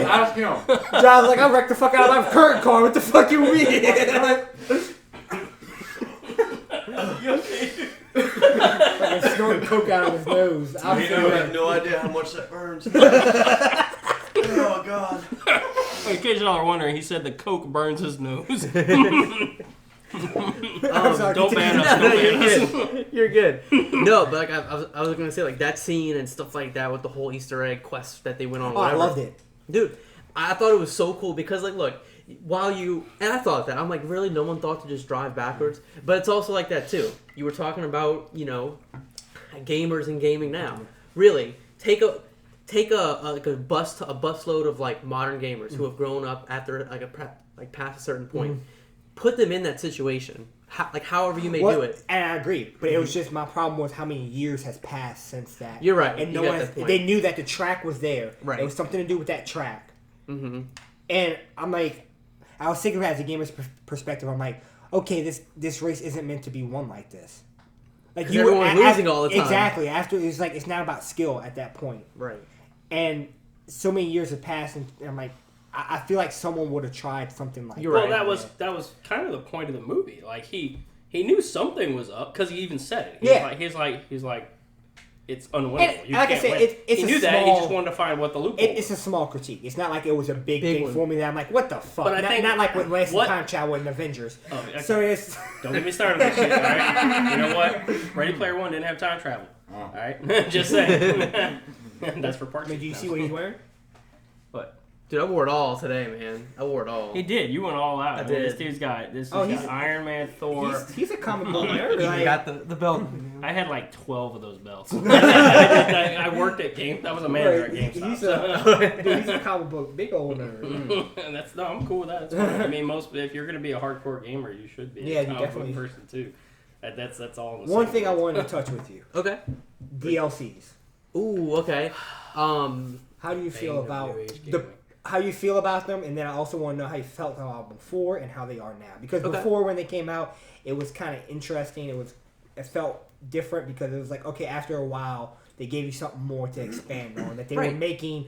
Ask him. John's like, I wrecked the fuck out of my current car. What the fuck you mean? Like he's snorting coke out of his nose. You have no idea how much that burns. Oh God. In case y'all are wondering, he said the coke burns his nose. Sorry, Don't ban us. Don't ban us. You're good. No, but like I was gonna say, like that scene and stuff like that with the whole Easter egg quest that they went on. Oh, I loved it, dude. I thought it was so cool because, like, look, and I thought that I'm like, really, no one thought to just drive backwards, but it's also like that too. You were talking about, gamers and gaming now. Really, take a busload of like modern gamers who have grown up after past a certain point. Put them in that situation. However you may do it. And I agree, but it was just my problem was how many years has passed since that. You're right. And They knew that the track was there. Right. It was something to do with that track. Mm-hmm. And I'm like, I was thinking as a gamer's perspective. I'm like, okay, this race isn't meant to be won like this. Like everyone's losing all the time. Exactly. After it's not about skill at that point. Right. And so many years have passed, and I'm like, I feel like someone would have tried something like. You're Well, right. that was kind of the point of the movie. Like he knew something was up because he even said it. He's like, it's unwinnable. And like I said, it's he a knew that. He just wanted to find what the loophole. It's a small critique. It's not like it was a big thing one. for me that I'm like, what the fuck? But I think not like with Lance what- Time Travel in Avengers. Oh, okay. So it's Don't get me started on this shit. All right, you know what? Ready Player One didn't have time travel. All right, just saying. That's for parts. I mean, do you see what he's wearing? What? Dude, I wore it all today, man. I wore it all. He did. You went all out. I I mean, did. This dude's got He's- Iron Man, Thor. He's a comic book nerd. You Like, got the belt. I had like 12 of those belts. I worked at Game. I was a manager at GameStop. He's a comic book big old nerd. And I'm cool with that. It's fine. I mean, if you're gonna be a hardcore gamer, you should be. Yeah, a you comic book definitely- person too. That's all. In the One same thing I world. wanted to touch with you: Okay. DLCs. Ooh, okay. How do you Bane feel of about New Age the? gaming. How you feel about them, and then I also want to know how you felt about them before and how they are now. Because Okay. before, when they came out, it was kind of interesting. It felt different because it was like, okay, after a while, they gave you something more to expand on that they were making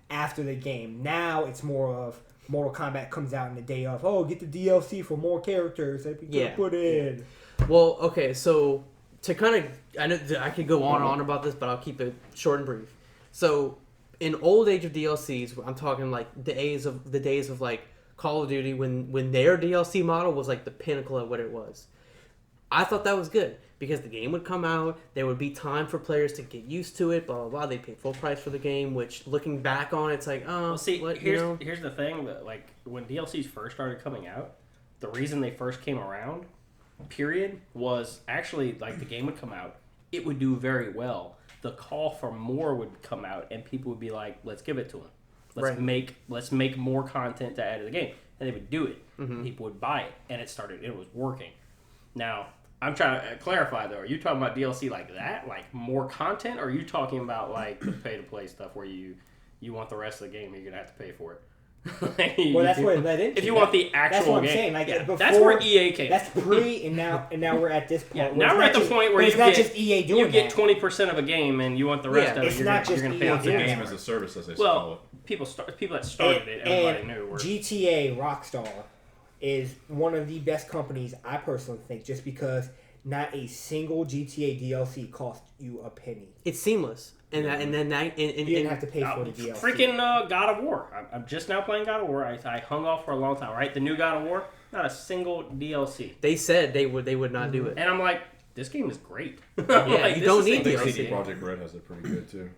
after the game. Now it's more of Mortal Kombat comes out in the day of, oh, get the DLC for more characters that we could put in. Well, okay, so to kind of, I know I could go on and on about this, but I'll keep it short and brief. So, in old age of DLCs, I'm talking like the days of like Call of Duty when their DLC model was like the pinnacle of what it was. I thought that was good because the game would come out, there would be time for players to get used to it, blah blah blah. They paid full price for the game, which looking back on, it's like, oh, Well, see, what, here's the thing that like when DLCs first started coming out, the reason they first came around, period, was actually like the game would come out, it would do very well. The call for more would come out, and people would be like, "Let's give it to them. Let's make more content to add to the game," and they would do it. Mm-hmm. People would buy it, and it was working. Now, I'm trying to clarify though. Are you talking about DLC like that, like more content, or are you talking about like the pay to play stuff where you want the rest of the game, you're gonna have to pay for it? Well, that's what it led into. If you want the actual that's what I'm game, saying. Like, before, that's where EA came. That's pre, and now we're at this point. Yeah, where now it's we're not at the just- point where it's you not get just EA doing you get that. 20% of a game, and you want the rest Yeah, of it. it's You're not gonna just pay out EA the doing Game that. as a service, as they call Well, it. people that started it, everybody knew. Were, GTA Rockstar is one of the best companies, I personally think, just because not a single GTA DLC cost you a penny. It's seamless, You didn't have to pay for the DLC. freaking God of War. I'm just now playing God of War. I hung off for a long time. Right, the new God of War, not a single DLC. They said they would not do it. And I'm like, this game is great. Yeah, you don't need I think DLC. CD Projekt Red has it pretty good too.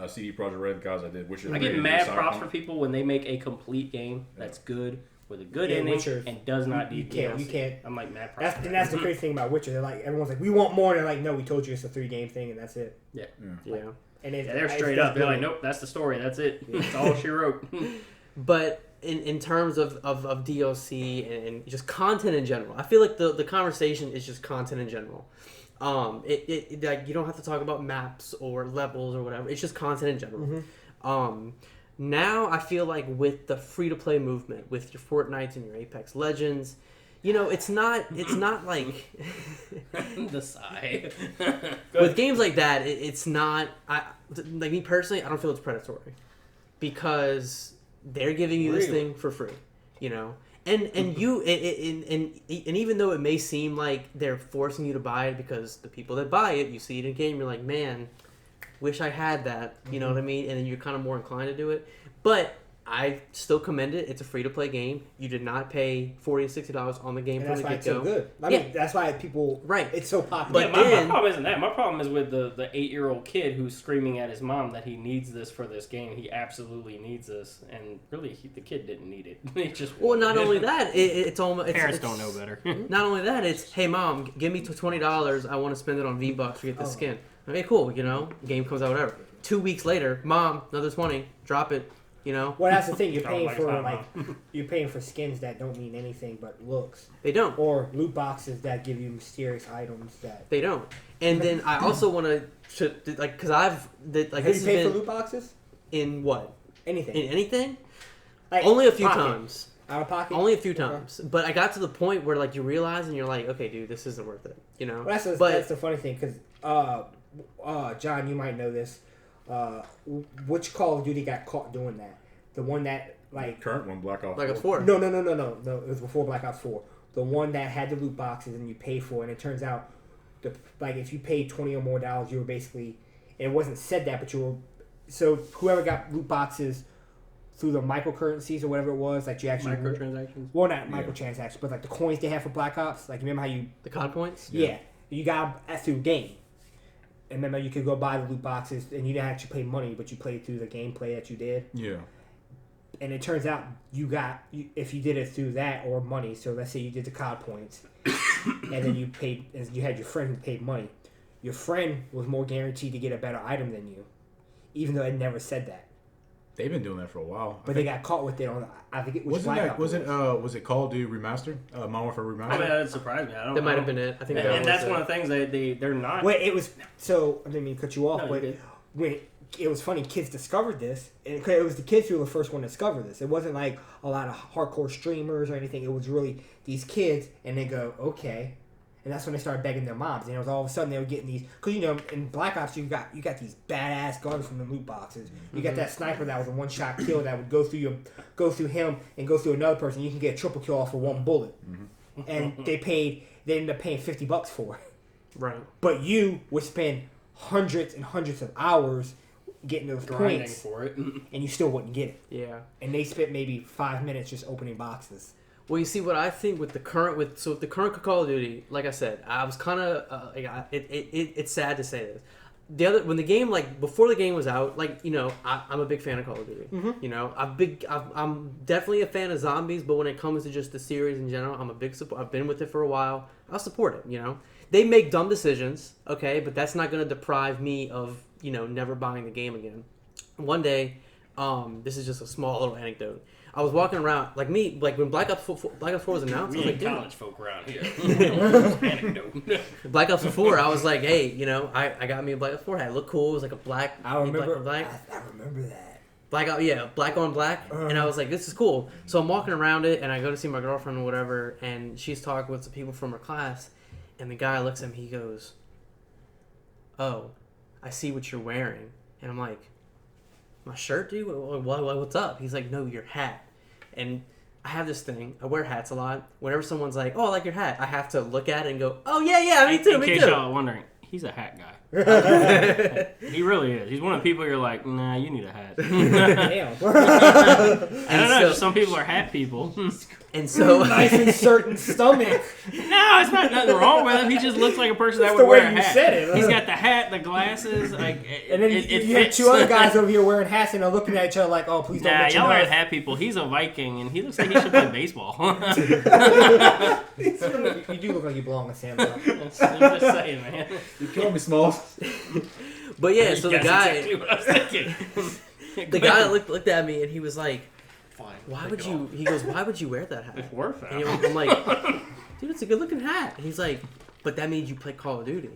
CD Projekt Red guys I did, which is I get really mad good props Cyberpunk. for people when they make a complete game that's good with a good Yeah, ending Witcher. and does not need You DLC. can't. I'm like mad props. That's the crazy thing about Witcher. They're like, everyone's like, we want more. And they're like, no, we told you it's a 3-game thing, and that's it. Yeah. Yeah. And it's, Yeah, they're straight it's up. They're like, brilliant. nope, that's the story. That's it. That's all she wrote. But in terms of DLC and just content in general, I feel like the conversation is just content in general. Like you don't have to talk about maps or levels or whatever. It's just content in general. Now I feel like with the free-to-play movement, with your Fortnites and your Apex Legends, you know, it's not like The sigh. with games like that. It's not. Like me personally, I don't feel it's predatory because they're giving you this thing for free, you know. And even though it may seem like they're forcing you to buy it because the people that buy it, you see it in game, you're like, man, wish I had that. You know what I mean? And then you're kind of more inclined to do it. But I still commend it. It's a free-to-play game. You did not pay $40 to $60 on the game from the get-go. That's why it's so good. I mean, that's why people... Right. It's so popular. But my problem isn't that. My problem is with the 8-year-old kid who's screaming at his mom that he needs this for this game. He absolutely needs this. And really, the kid didn't need it. He just not only that, it's almost... Parents don't know better. Not only that, it's, hey, Mom, give me $20. I want to spend it on V-Bucks to get the skin. Okay, cool. You know, game comes out, whatever. 2 weeks later, Mom, another 20. Drop it. You know. Well, that's the thing. You're paying for you're paying for skins that don't mean anything but looks. They don't. Or loot boxes that give you mysterious items that they don't. And then I also want to like because Have you paid for loot boxes? In what? Anything. In anything? Like, only a few times. Out of pocket. Only a few times. But I got to the point where like you realize and you're like, okay, dude, this isn't worth it. You know. Well, that's the funny thing because John, you might know this. Which Call of Duty got caught doing that? The one that like current one, Black Ops 4. No. It was before Black Ops 4. The one that had the loot boxes and you pay for it, and it turns out, if you paid $20 or more, you were basically. And it wasn't said that, but you were. So whoever got loot boxes through the microcurrencies or whatever it was, like you actually microtransactions. Well, not microtransactions, but like the coins they have for Black Ops. Like remember how you the COD points? Yeah, you got through game. And remember, you could go buy the loot boxes, and you didn't actually pay money, but you played through the gameplay that you did. Yeah. And it turns out if you did it through that or money. So let's say you did the COD points, and then you paid, and you had your friend who paid money. Your friend was more guaranteed to get a better item than you, even though it never said that. They've been doing that for a while. But they got caught with it on. I think it was. Was it Call of Duty Remastered? Modern Warfare Remastered. I mean, that surprised me. I don't know. That might have been it. I think. And that's one of the things they're not. Wait, it was so. I didn't mean to cut you off, No, but you did. when it was funny, kids discovered this, and it was the kids who were the first one to discover this. It wasn't like a lot of hardcore streamers or anything. It was really these kids, and they go, okay. And that's when they started begging their moms. And it was all of a sudden they were getting these, because you know in Black Ops you got these badass guns from the loot boxes. You got that sniper that was a one-shot kill that would go through him and go through another person. You can get a triple kill off of one bullet. And they ended up paying $50 for it. Right. But you would spend hundreds and hundreds of hours getting those grinding points for it, and you still wouldn't get it. Yeah. And they spent maybe 5 minutes just opening boxes. Well, you see what I think with the current Call of Duty, like I said, I was kind of it's sad to say this. When the game before the game was out, I'm a big fan of Call of Duty. Mm-hmm. You know, I'm definitely a fan of zombies, but when it comes to just the series in general, I'm a big support. I've been with it for a while. I'll support it. You know, they make dumb decisions, okay, but that's not going to deprive me of never buying the game again. One day, this is just a small little anecdote. I was walking around, when Black Ops 4 was announced, I was like, dude. College folk around here. Black Ops 4, I was like, hey, I got me a Black Ops 4 hat. It looked cool. It was like a black. I remember. Black. I remember that. Black on black. And I was like, this is cool. So I'm walking around it, and I go to see my girlfriend or whatever, and she's talking with some people from her class, and the guy looks at me, he goes, oh, I see what you're wearing. And I'm like, my shirt, dude? What's up? He's like, no, your hat. And I have this thing. I wear hats a lot. Whenever someone's like, oh, I like your hat, I have to look at it and go, oh, yeah, me too, In case y'all are wondering, he's a hat guy. He really is. He's one of the people you're like, nah, you need a hat. Damn. I don't know. Some people are hat people. And so nice and certain stomach. No, it's not nothing wrong with him. He just looks like a person that That's would the wear way a you hat. said it. He's got the hat, the glasses, And then it you have fits. two other guys over here wearing hats and they're looking at each other like, oh, please don't Nah, mention y'all us. aren't hat people. He's a Viking, and he looks like he should play baseball. You do look like you belong in Sandlot. I'm just saying, man. You killed me, Smalls. But yeah, so the That's guy, exactly what I was thinking. the guy looked at me and he was like, Fine. why would you? He goes, why would you wear that hat? It's worth it. And I'm like, dude, it's a good looking hat. And he's like, but that means you play Call of Duty.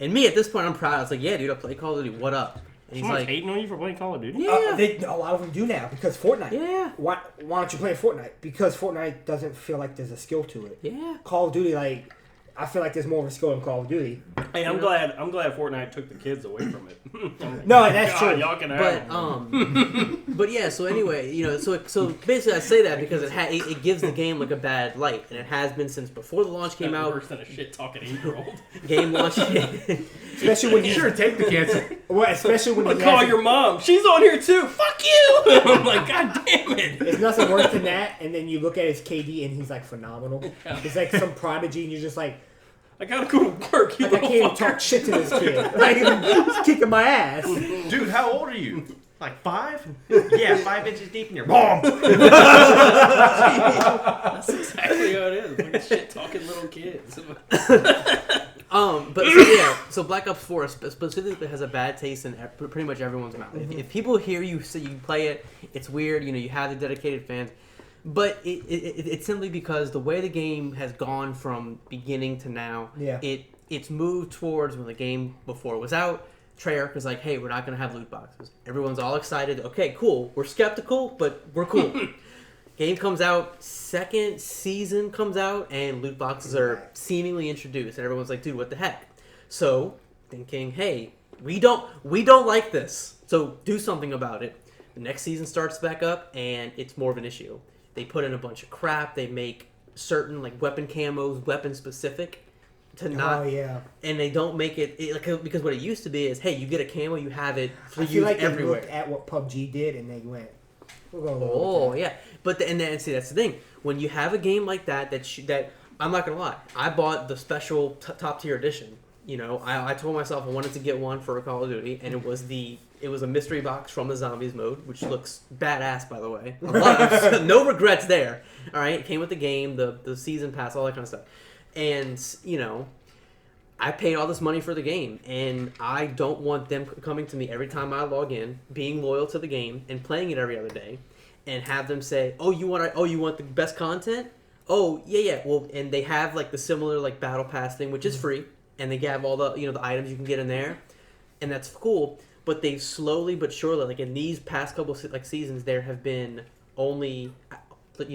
And me at this point, I'm proud. I was like, yeah, dude, I play Call of Duty. What up? And he's Someone's like, hating on you for playing Call of Duty? Yeah. A lot of them do now because Fortnite. yeah, Why aren't you playing Fortnite? Because Fortnite doesn't feel like there's a skill to it. yeah. Call of Duty, like, I feel like there's more of a skill in Call of Duty. Hey, I'm glad Fortnite took the kids away from it. No, that's God, true. Y'all can But have them. but yeah. So anyway, so basically, I say that because it gives the game like a bad light, and it has been since before the launch came out. Worse than a shit talking 8-year-old. Game launch. Especially when you Sure, take the cancer. well, especially when I'm you gonna call your mom. She's on here too. Fuck you. I'm like, God damn it. There's nothing worse than that. And then you look at his KD and he's like phenomenal. Yeah. He's like some prodigy, and you're just like, I gotta go to work. You I can't little even fucker. talk shit to this kid. Like, he's kicking my ass. Dude, how old are you? Like 5? Yeah, 5 inches deep in your bomb. That's exactly how it is. Like shit talking little kids. But so, yeah, so Black Ops 4 specifically has a bad taste in pretty much everyone's mouth. If people hear you say you play it, it's weird. You know, you have the dedicated fans. But it's simply because the way the game has gone from beginning to now, Yeah. it's moved towards when the game before was out. Treyarch was like, hey, we're not going to have loot boxes. Everyone's all excited. Okay, cool. We're skeptical, but we're cool. Game comes out, second season comes out, and loot boxes are seemingly introduced. And everyone's like, dude, what the heck? So, thinking, hey, we don't like this. So, do something about it. The next season starts back up, and it's more of an issue. They put in a bunch of crap. They make certain like weapon camos weapon specific to not. Oh yeah. And they don't make it like, because what it used to be is, hey, you get a camo, you have it for I feel use like they everywhere. looked at what PUBG did and they went, we're going to go Oh with yeah, but and see that's the thing. When you have a game like that, that I'm not gonna lie, I bought the special top tier edition. You know, I told myself I wanted to get one for a Call of Duty, and it was a mystery box from the zombies mode, which looks badass, by the way. No regrets there. All right, it came with the game, the season pass, all that kind of stuff, and you know, I paid all this money for the game, and I don't want them coming to me every time I log in, being loyal to the game and playing it every other day, and have them say, "Oh, you want the best content? Oh, yeah. Well, and they have like the similar like battle pass thing, which is free, and they have all the the items you can get in there, and that's cool. But they've slowly but surely, like in these past couple like seasons, there have been only like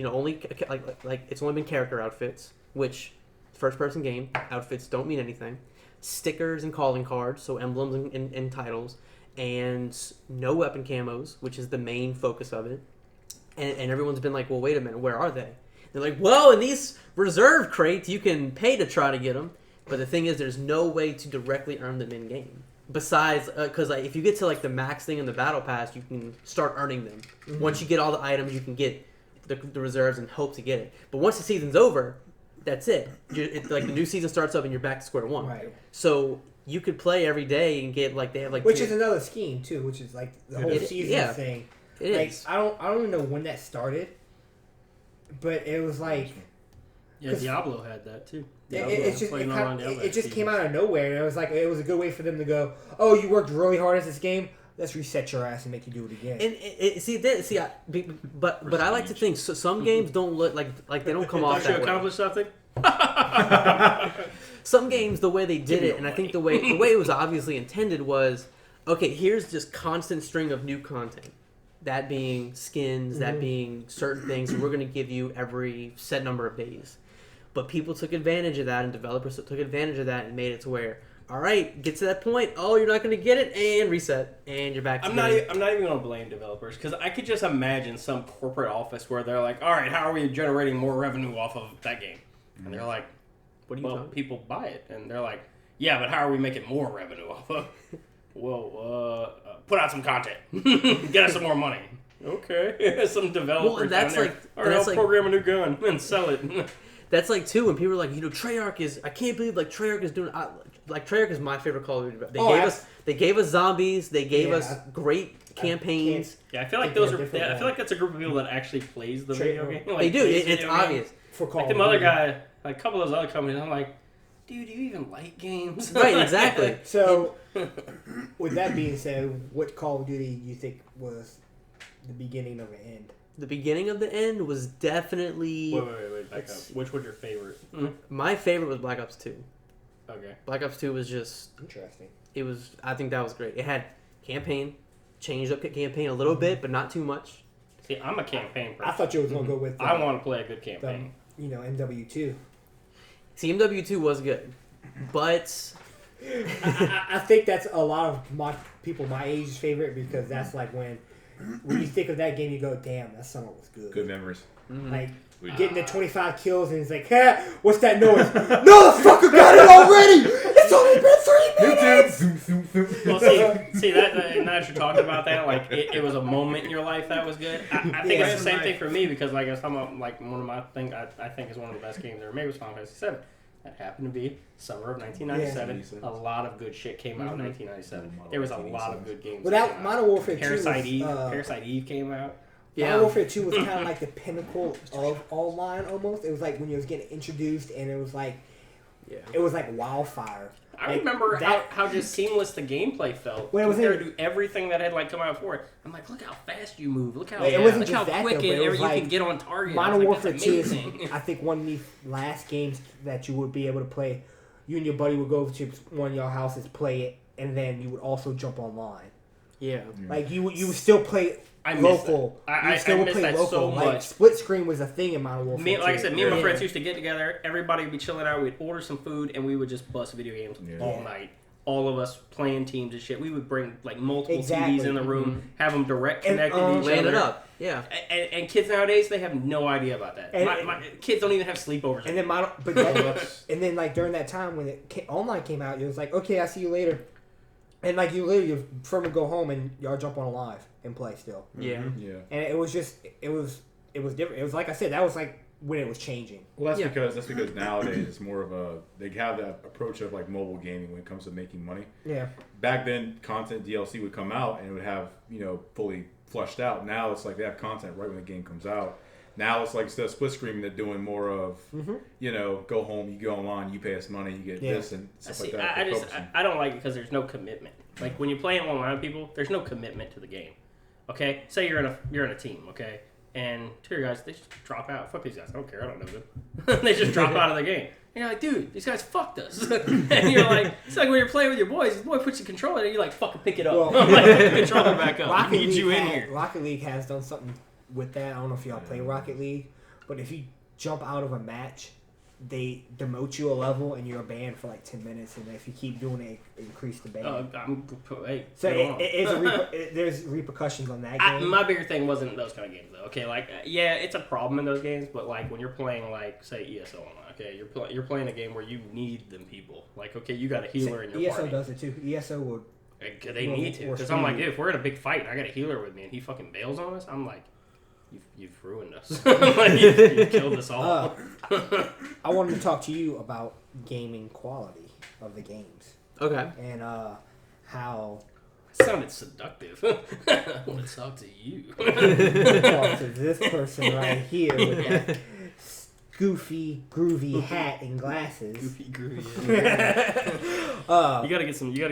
it's only been character outfits, which first person game outfits don't mean anything. Stickers and calling cards, so emblems and titles, and no weapon camos, which is the main focus of it. And everyone's been like, well, wait a minute, where are they? They're like, well, in these reserve crates, you can pay to try to get them. But the thing is, there's no way to directly earn them in game. Besides, because like, if you get to like the max thing in the battle pass, you can start earning them. Mm-hmm. Once you get all the items, you can get the reserves and hope to get it. But once the season's over, that's it. Like the new season starts up and you're back to square one. Right. So you could play every day and get like they have like which is another scheme too, which is like the whole season thing. It like is. I don't even know when that started, but it was like Diablo had that too. It just came out of nowhere, and it was like it was a good way for them to go, oh, you worked really hard at this game. Let's reset your ass and make you do it again. But I like to think some games don't look like they don't come off that way. Accomplish something. Some games, the way they did it, and I think the way it was obviously intended was, okay, here's just constant string of new content. That being skins, that being certain things that we're going to give you every set number of days. But people took advantage of that, and developers took advantage of that and made it to where, all right, get to that point. Oh, you're not going to get it, and reset, and you're back to I'm not even going to blame developers, because I could just imagine some corporate office where they're like, all right, how are we generating more revenue off of that game? And they're like, what are you talking? People buy it. And they're like, yeah, but how are we making more revenue off of? Well, put out some content. Get us some more money. Okay. Some developers. Well, that's down there. All right, I'll program a new gun and sell it. That's like too when people are like, Treyarch is. I can't believe like Treyarch is doing. Treyarch is my favorite Call of Duty. They gave us zombies. They gave us great campaigns. Yeah, I feel like those are. I feel like that's a group of people that actually plays the video game. Like, they do. It's obvious. For Call like them other guy, like a couple of those other companies. I'm like, dude, do you even like games? Right. Exactly. So, with that being said, what Call of Duty you think was the beginning of the end? The beginning of the end was definitely. Wait. Back up. Which was your favorite? My favorite was Black Ops 2. Okay. Black Ops 2 was just interesting. It was. I think that was great. It had campaign, changed up the campaign a little bit, but not too much. See, I'm a campaign person. I thought you was gonna go with. I want to play a good campaign. MW2. See, MW2 was good, but I think that's a lot of my people my age's favorite because that's like when you think of that game, you go, "Damn, that summer was good." Good memories. Like getting the 25 kills and it's like, what's that noise? No, the fucker got it already. It's only been 3 minutes. Well, see that now that you're talking about that, like it was a moment in your life that was good. I think it's the same thing for me because like I was talking about like one of my things I think is one of the best games ever made was Final Fantasy VII. That happened to be summer of 1997. A lot of good shit came out in 1997. There was a lot of good games. Without Modern Warfare 2 Parasite Eve came out. Yeah. Modern Warfare 2 was kind of like the pinnacle of online almost. It was like when you was getting introduced and it was like wildfire. I remember how just seamless the gameplay felt compared to everything that had like come out before it. I'm like, look how fast you move. Look how quick you can get on target. Modern Warfare 2 is, I think, one of the last games that you would be able to play. You and your buddy would go over to one of your houses, play it, and then you would also jump online. Yeah. Like you would still play local. I miss that so much. Like split screen was a thing in Modern Warfare 2. Like I said, me and my friends used to get together. Everybody would be chilling out. We'd order some food and we would just bust video games all night. All of us playing teams and shit. We would bring like multiple TVs in the room, have them direct connected to each land other. It up. Yeah. And kids nowadays, they have no idea about that. My kids don't even have sleepovers. And then like during that time when online came out, it was like, okay, I'll see you later. And like you literally, your friend would go home and y'all jump on live and play still. Yeah. Yeah. And it was different. It was like I said, that was like when it was changing. Well, that's because nowadays it's more of they have that approach of like mobile gaming when it comes to making money. Yeah. Back then, content DLC would come out and it would have fully flushed out. Now it's like they have content right when the game comes out. Now it's like instead of split screen, they're doing more of go home, you go online, you pay us money, you get this and stuff like that. I don't like it because there's no commitment. Like when you're playing online with people, there's no commitment to the game. Okay, say you're in a team, okay, and two of your guys they just drop out. Fuck these guys, I don't care, I don't know them. They just drop out of the game. And you're like, dude, these guys fucked us. And you're like, it's like when you're playing with your boys, your boy puts the controller and you like fucking pick it up. Well, like put the controller back up. Rocket Need League you in here. Rocket League has done something with that. I don't know if y'all play Rocket League, but if you jump out of a match, they demote you a level and you're banned for like 10 minutes, and if you keep doing it, increase the ban. There's repercussions on that game. My bigger thing wasn't those kind of games though. Okay, like it's a problem in those games, but like when you're playing like say ESO online, okay, you're playing a game where you need them people. Like okay, you got a healer in your party. ESO does it too. ESO would. They need to because I'm like, dude, if we're in a big fight and I got a healer with me and he fucking bails on us, I'm like. You've ruined us. Like, you've killed us all. I wanted to talk to you about gaming quality of the games. Okay. And how... It sounded seductive. I want to talk to you. Talk to this person right here with that goofy, groovy hat and glasses. Goofy, groovy. Yeah. You gotta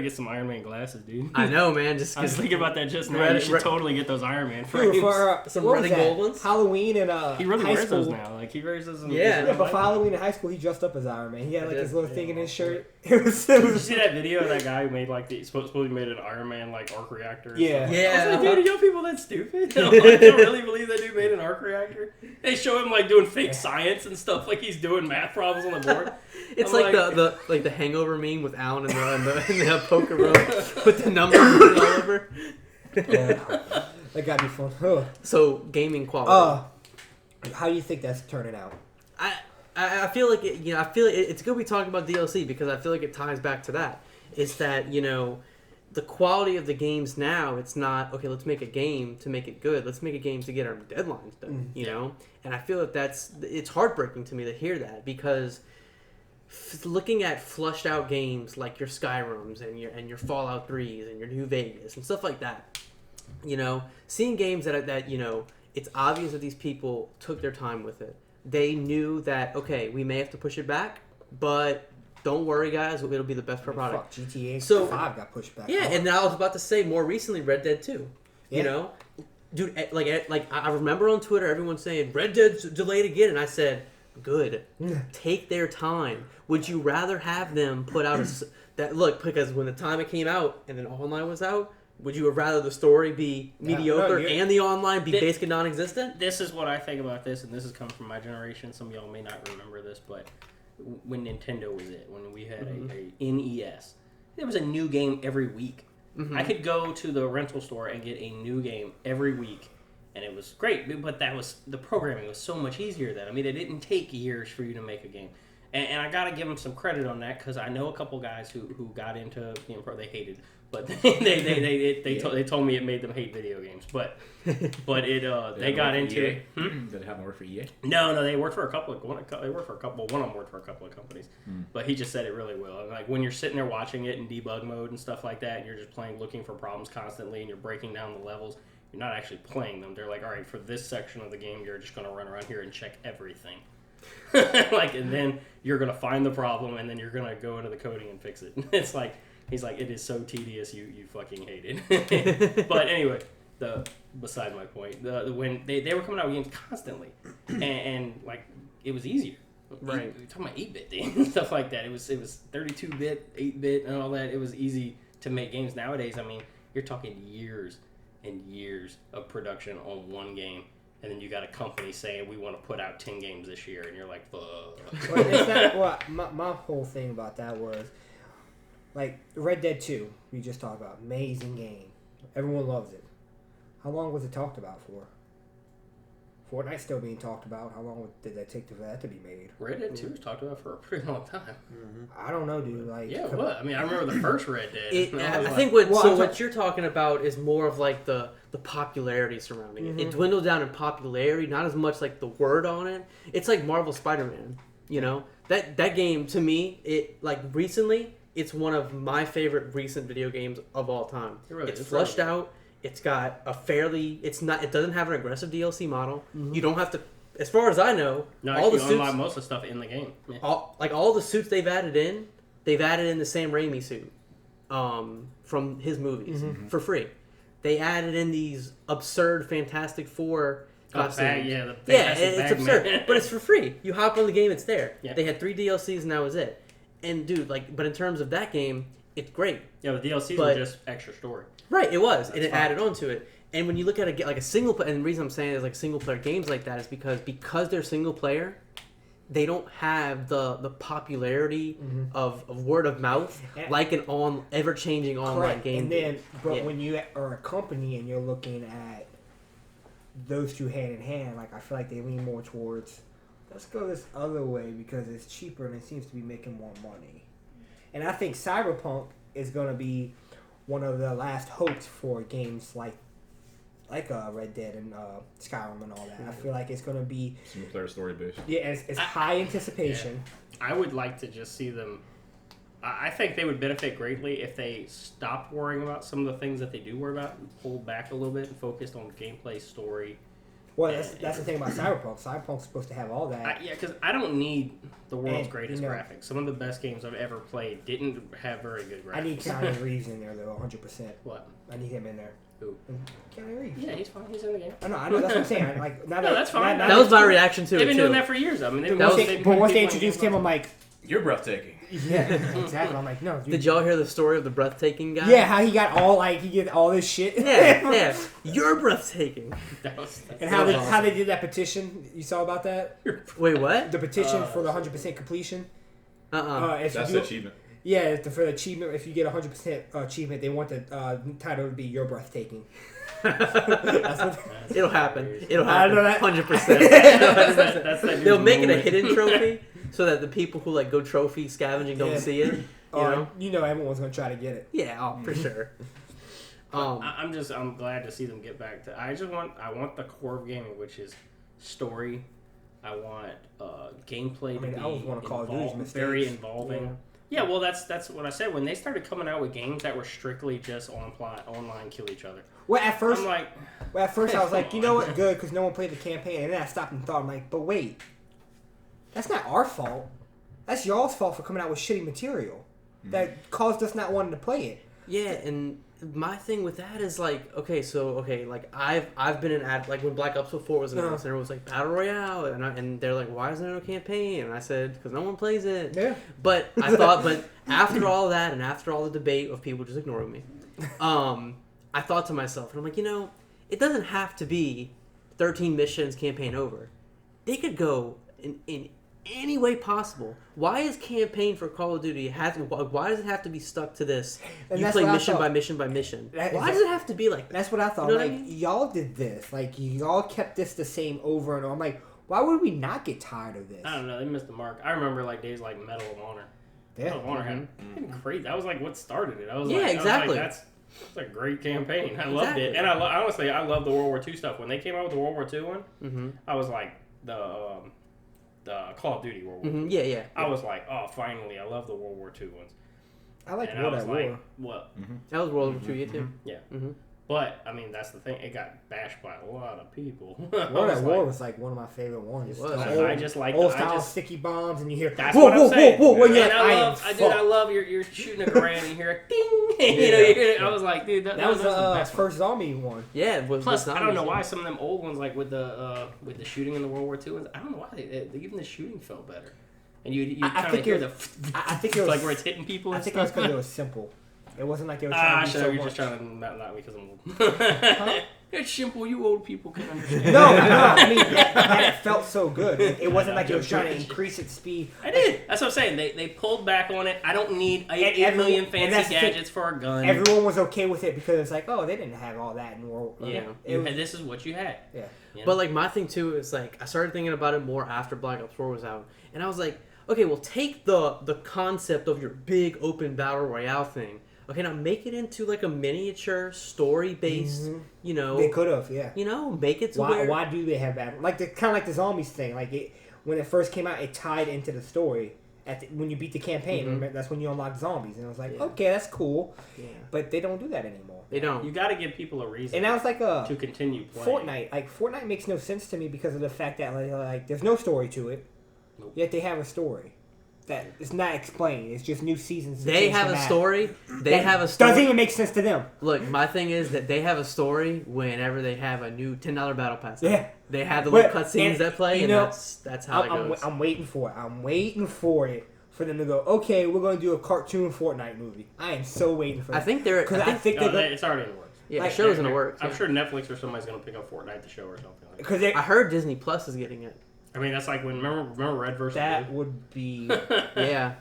get some Iron Man glasses, dude. I know, man. I was thinking about that just now. You should totally get those Iron Man frames. Dude, for some red and gold ones. Halloween and he really high wears school. those now. Like he wears those. But for Halloween in high school, he dressed up as Iron Man. He had like his little thing in his shirt. Did you see that video of that guy who made like supposedly made an Iron Man like arc reactor? Yeah. I was like, dude, are y'all people that stupid? Like, they don't really believe that dude made an arc reactor. They show him like doing fake science and stuff, like he's doing math problems on the board. It's like the Hangover meme with Alan in the poker room with the numbers all over. That gotta be fun. So gaming quality. How do you think that's turning out? I feel like it's good we talk about DLC because I feel like it ties back to that. It's that the quality of the games now. It's not okay. Let's make a game to make it good. Let's make a game to get our deadlines done. You know, and I feel that it's heartbreaking to me to hear that because looking at flushed out games like your Skyrims and your Fallout 3s and your New Vegas and stuff like that, seeing games that it's obvious that these people took their time with it. They knew that, okay, we may have to push it back, but don't worry, guys, it'll be the best product. Fuck, GTA 5 got pushed back. Yeah, and I was about to say, more recently, Red Dead 2. Yeah. Dude, like I remember on Twitter, everyone saying, Red Dead's delayed again, and I said, good. Take their time. Would you rather have them put out because when the time it came out, and then online was out, Would you have rather the story be mediocre and the online be basically non-existent? This is what I think about this, and this has come from my generation. Some of y'all may not remember this, but when Nintendo was when we had a NES, there was a new game every week. Mm-hmm. I could go to the rental store and get a new game every week, and it was great. But the programming was so much easier then. I mean, it didn't take years for you to make a game. And I got to give them some credit on that because I know a couple guys who got into they hated, but they told me it made them hate video games. But they got into it. Did it happen to work for EA? No, they worked for a couple of one of them worked for a couple of companies. But he just said it really well. And like when you're sitting there watching it in debug mode and stuff like that, and you're just playing, looking for problems constantly, and you're breaking down the levels. You're not actually playing them. They're like, all right, for this section of the game, you're just going to run around here and check everything. And then you're gonna find the problem, and then you're gonna go into the coding and fix it. It's like he's like, it is so tedious, you fucking hate it. But anyway, beside my point, when they were coming out with games constantly, and like it was easier. Right, we're talking about 8-bit and stuff like that. It was 32-bit, 8-bit, and all that. It was easy to make games. Nowadays, I mean, you're talking years and years of production on one game. And then you got a company saying, we want to put out 10 games this year. And you're like, fuck. Well, it's not, my whole thing about that was, like, Red Dead 2, we just talked about. Amazing game. Everyone loves it. How long was it talked about for? Fortnite's still being talked about. How long did that take for that to be made? Red Dead 2 was talked about for a pretty long time. Mm-hmm. I don't know, dude. Like, yeah, what? I mean, I remember the first Red Dead. I think what you're talking about is more of like the popularity surrounding it. It dwindled down in popularity, not as much like the word on it. It's like Marvel Spider-Man. You know, that game to me, recently, it's one of my favorite recent video games of all time. It's fleshed out. It's got it doesn't have an aggressive DLC model. Mm-hmm. You don't have to, as far as I know, all the suits, unlock most of the stuff in the game. Yeah. All the suits they've added in the Sam Raimi suit from his movies for free. They added in these absurd Fantastic Four costumes. It's absurd, but it's for free. You hop on the game, it's there. Yeah. They had 3 DLCs and that was it. And dude, but in terms of that game, it's great. Yeah, the DLCs were just extra story. Right, it was, and it added on to it. And when you look at a single player, and the reason I'm saying is like single player games like that is because they're single player, they don't have the popularity of word of mouth like an ever changing online game. And then, when you are a company and you're looking at those two hand in hand, like I feel like they lean more towards let's go this other way because it's cheaper and it seems to be making more money. And I think Cyberpunk is going to be one of the last hopes for games like Red Dead and Skyrim and all that. I feel like it's going to be single player story based. Yeah, it's high anticipation. Yeah. I would like to just see them. I think they would benefit greatly if they stopped worrying about some of the things that they do worry about and pulled back a little bit and focused on gameplay, story. Well, that's the thing about Cyberpunk. Cyberpunk's supposed to have all that. Because I don't need the world's greatest graphics. Some of the best games I've ever played didn't have very good graphics. I need Keanu Reeves in there, though, 100%. What? I need him in there. Who? Keanu Reeves. Yeah, he's fine. He's in the game. I know. That's what I'm saying. That's fine. That was my reaction to it, They've been doing that for years. I mean, once they introduced him, I'm like... You're breathtaking. Yeah, exactly. I'm like, no, dude. Did y'all hear the story of the breathtaking guy? Yeah, how he got all this shit. Yeah. You're breathtaking. And how they did that petition. You saw about that? Wait, what? The petition for the 100% completion. That's the achievement. Yeah, for the achievement, if you get 100% achievement, they want the title to be You're Breathtaking. It'll happen. I know that. 100%. They'll make it a hidden trophy so that the people who go trophy scavenging don't see it. You know everyone's gonna try to get it. Yeah, for sure. I'm glad to see them get back to. I want the core of gaming, which is story. I want gameplay to be very involving. Yeah, well, that's what I said. When they started coming out with games that were strictly just online kill each other. Well, at first, I'm like, I was like, you know what, good, because no one played the campaign. And then I stopped and thought, I'm like, but wait, that's not our fault. That's y'all's fault for coming out with shitty material that caused us not wanting to play it. Yeah, and my thing with that is I've been in when Black Ops 4 was announced, and everyone was like Battle Royale, and they're like, why isn't there no campaign? And I said, because no one plays it. Yeah. But I thought, after all that, and after all the debate of people just ignoring me, I thought to myself, and I'm like, it doesn't have to be 13 missions, campaign over. They could go in any way possible. Why is campaign for Call of Duty why does it have to be stuck to this? And you play mission by mission by mission. Why does it have to be like that? That's what I thought. You know like, what I mean? y'all did this. Like, y'all kept this the same over and over. I'm like, why would we not get tired of this? I don't know. They missed the mark. I remember like days like Medal of Honor. Yeah. Medal of Honor had crazy. That was like what started it. Exactly. That's a great campaign. I loved it, and honestly I love the World War II stuff. When they came out with the World War II one, I was like the Call of Duty World War II. Yeah. I was like, oh, finally, I love the World War II ones. I like And World I was at like, War. what? That was World War II, yeah, too. Yeah. Mm-hmm. But, I mean, that's the thing. It got bashed by a lot of people. World at War was like one of my favorite ones. It was. I just like old style sticky bombs, and you hear that's what I'm saying. Whoa, And yeah, I love you're shooting a grenade and you hear a ding. You hear it. I was like, dude, that was the best first zombie one. Yeah, it was. Plus, I don't know why some of them old ones, like with the shooting in the World War II ones, I don't know why even the shooting felt better. And you kind of hear I think it was like where it's hitting people. I And think stuff. it was because it was simple. It wasn't like they were trying to do so you're much. just trying to not because I'm old. It's simple. You old people can understand. No. I mean, it felt so good. It wasn't like it was trying to increase its speed. I did. That's what I'm saying. They pulled back on it. I don't need 8 million fancy gadgets for a gun. Everyone was okay with it because it's like, oh, they didn't have all that in World War. Yeah. And this is what you had. Yeah. You know? But like my thing too is like I started thinking about it more after Black Ops 4 was out, and I was like, okay, well take the concept of your big open battle royale thing. Okay, now make it into like a miniature story based. They could have, yeah. Make it to why do they have that? Like kind of like the zombies thing. Like when it first came out, it tied into the story. When you beat the campaign, remember, that's when you unlock zombies, and I was like, okay, that's cool. Yeah. But they don't do that anymore. They don't. You got to give people a reason. And that was like to continue playing. Fortnite. Like Fortnite makes no sense to me because of the fact that like there's no story to it. Nope. Yet they have a story that is not explained. It's just new seasons. They have a story. They have a story. Doesn't even make sense to them. Look, my thing is that they have a story whenever they have a new $10 battle pass. Yeah. They have the little cutscenes that play, and that's how it goes. I'm waiting for it. I'm waiting for it for them to go, okay, we're going to do a cartoon Fortnite movie. I am so waiting for that. I think they're... it's already in the works. Yeah, the show's in the works. I'm sure Netflix or somebody's going to pick up Fortnite the show or something like that. Because I heard Disney Plus is getting it. I mean, that's like when remember Red vs. That Blue? would be... Yeah.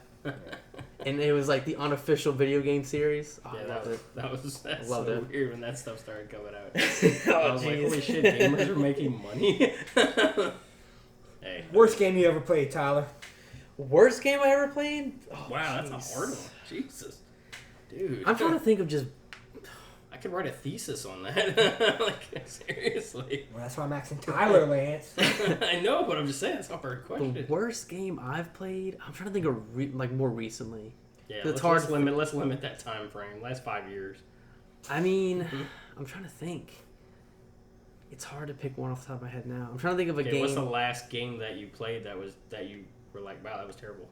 And it was like the unofficial video game series. Oh, Yeah, I loved it. That's Loved so it. weird when that stuff started coming out. I was like, holy shit, gamers are making money. Hey. Worst game you ever played, Tyler? Worst game I ever played? Oh, Wow, that's a hard one. Jesus. Dude. I'm trying to think of just... I could write a thesis on that. Like, seriously. Well, that's why I'm asking Tyler, Lance. I know, but I'm just saying, it's a hard question. The worst game I've played? I'm trying to think of more recently. Yeah, It's let's limit that time frame. Last 5 years. I mean, I'm trying to think. It's hard to pick one off the top of my head now. I'm trying to think of a game. What's the last game that you played that you were like, wow, that was terrible?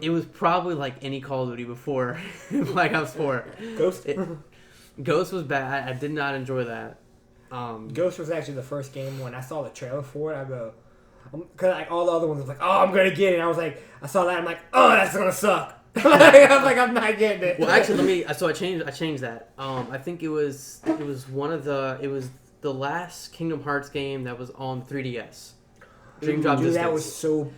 It was probably like any Call of Duty before Black Ops 4. Ghost? Ghost was bad. I did not enjoy that. Ghost was actually the first game when I saw the trailer for it. I go, because like all the other ones was like, oh, I'm gonna get it. And I was like, I saw that. I'm like, oh, that's gonna suck. I was like, I'm not getting it. Well, actually, I changed that. I think it was the last Kingdom Hearts game that was on 3DS. Dream Drop Distance. That was so.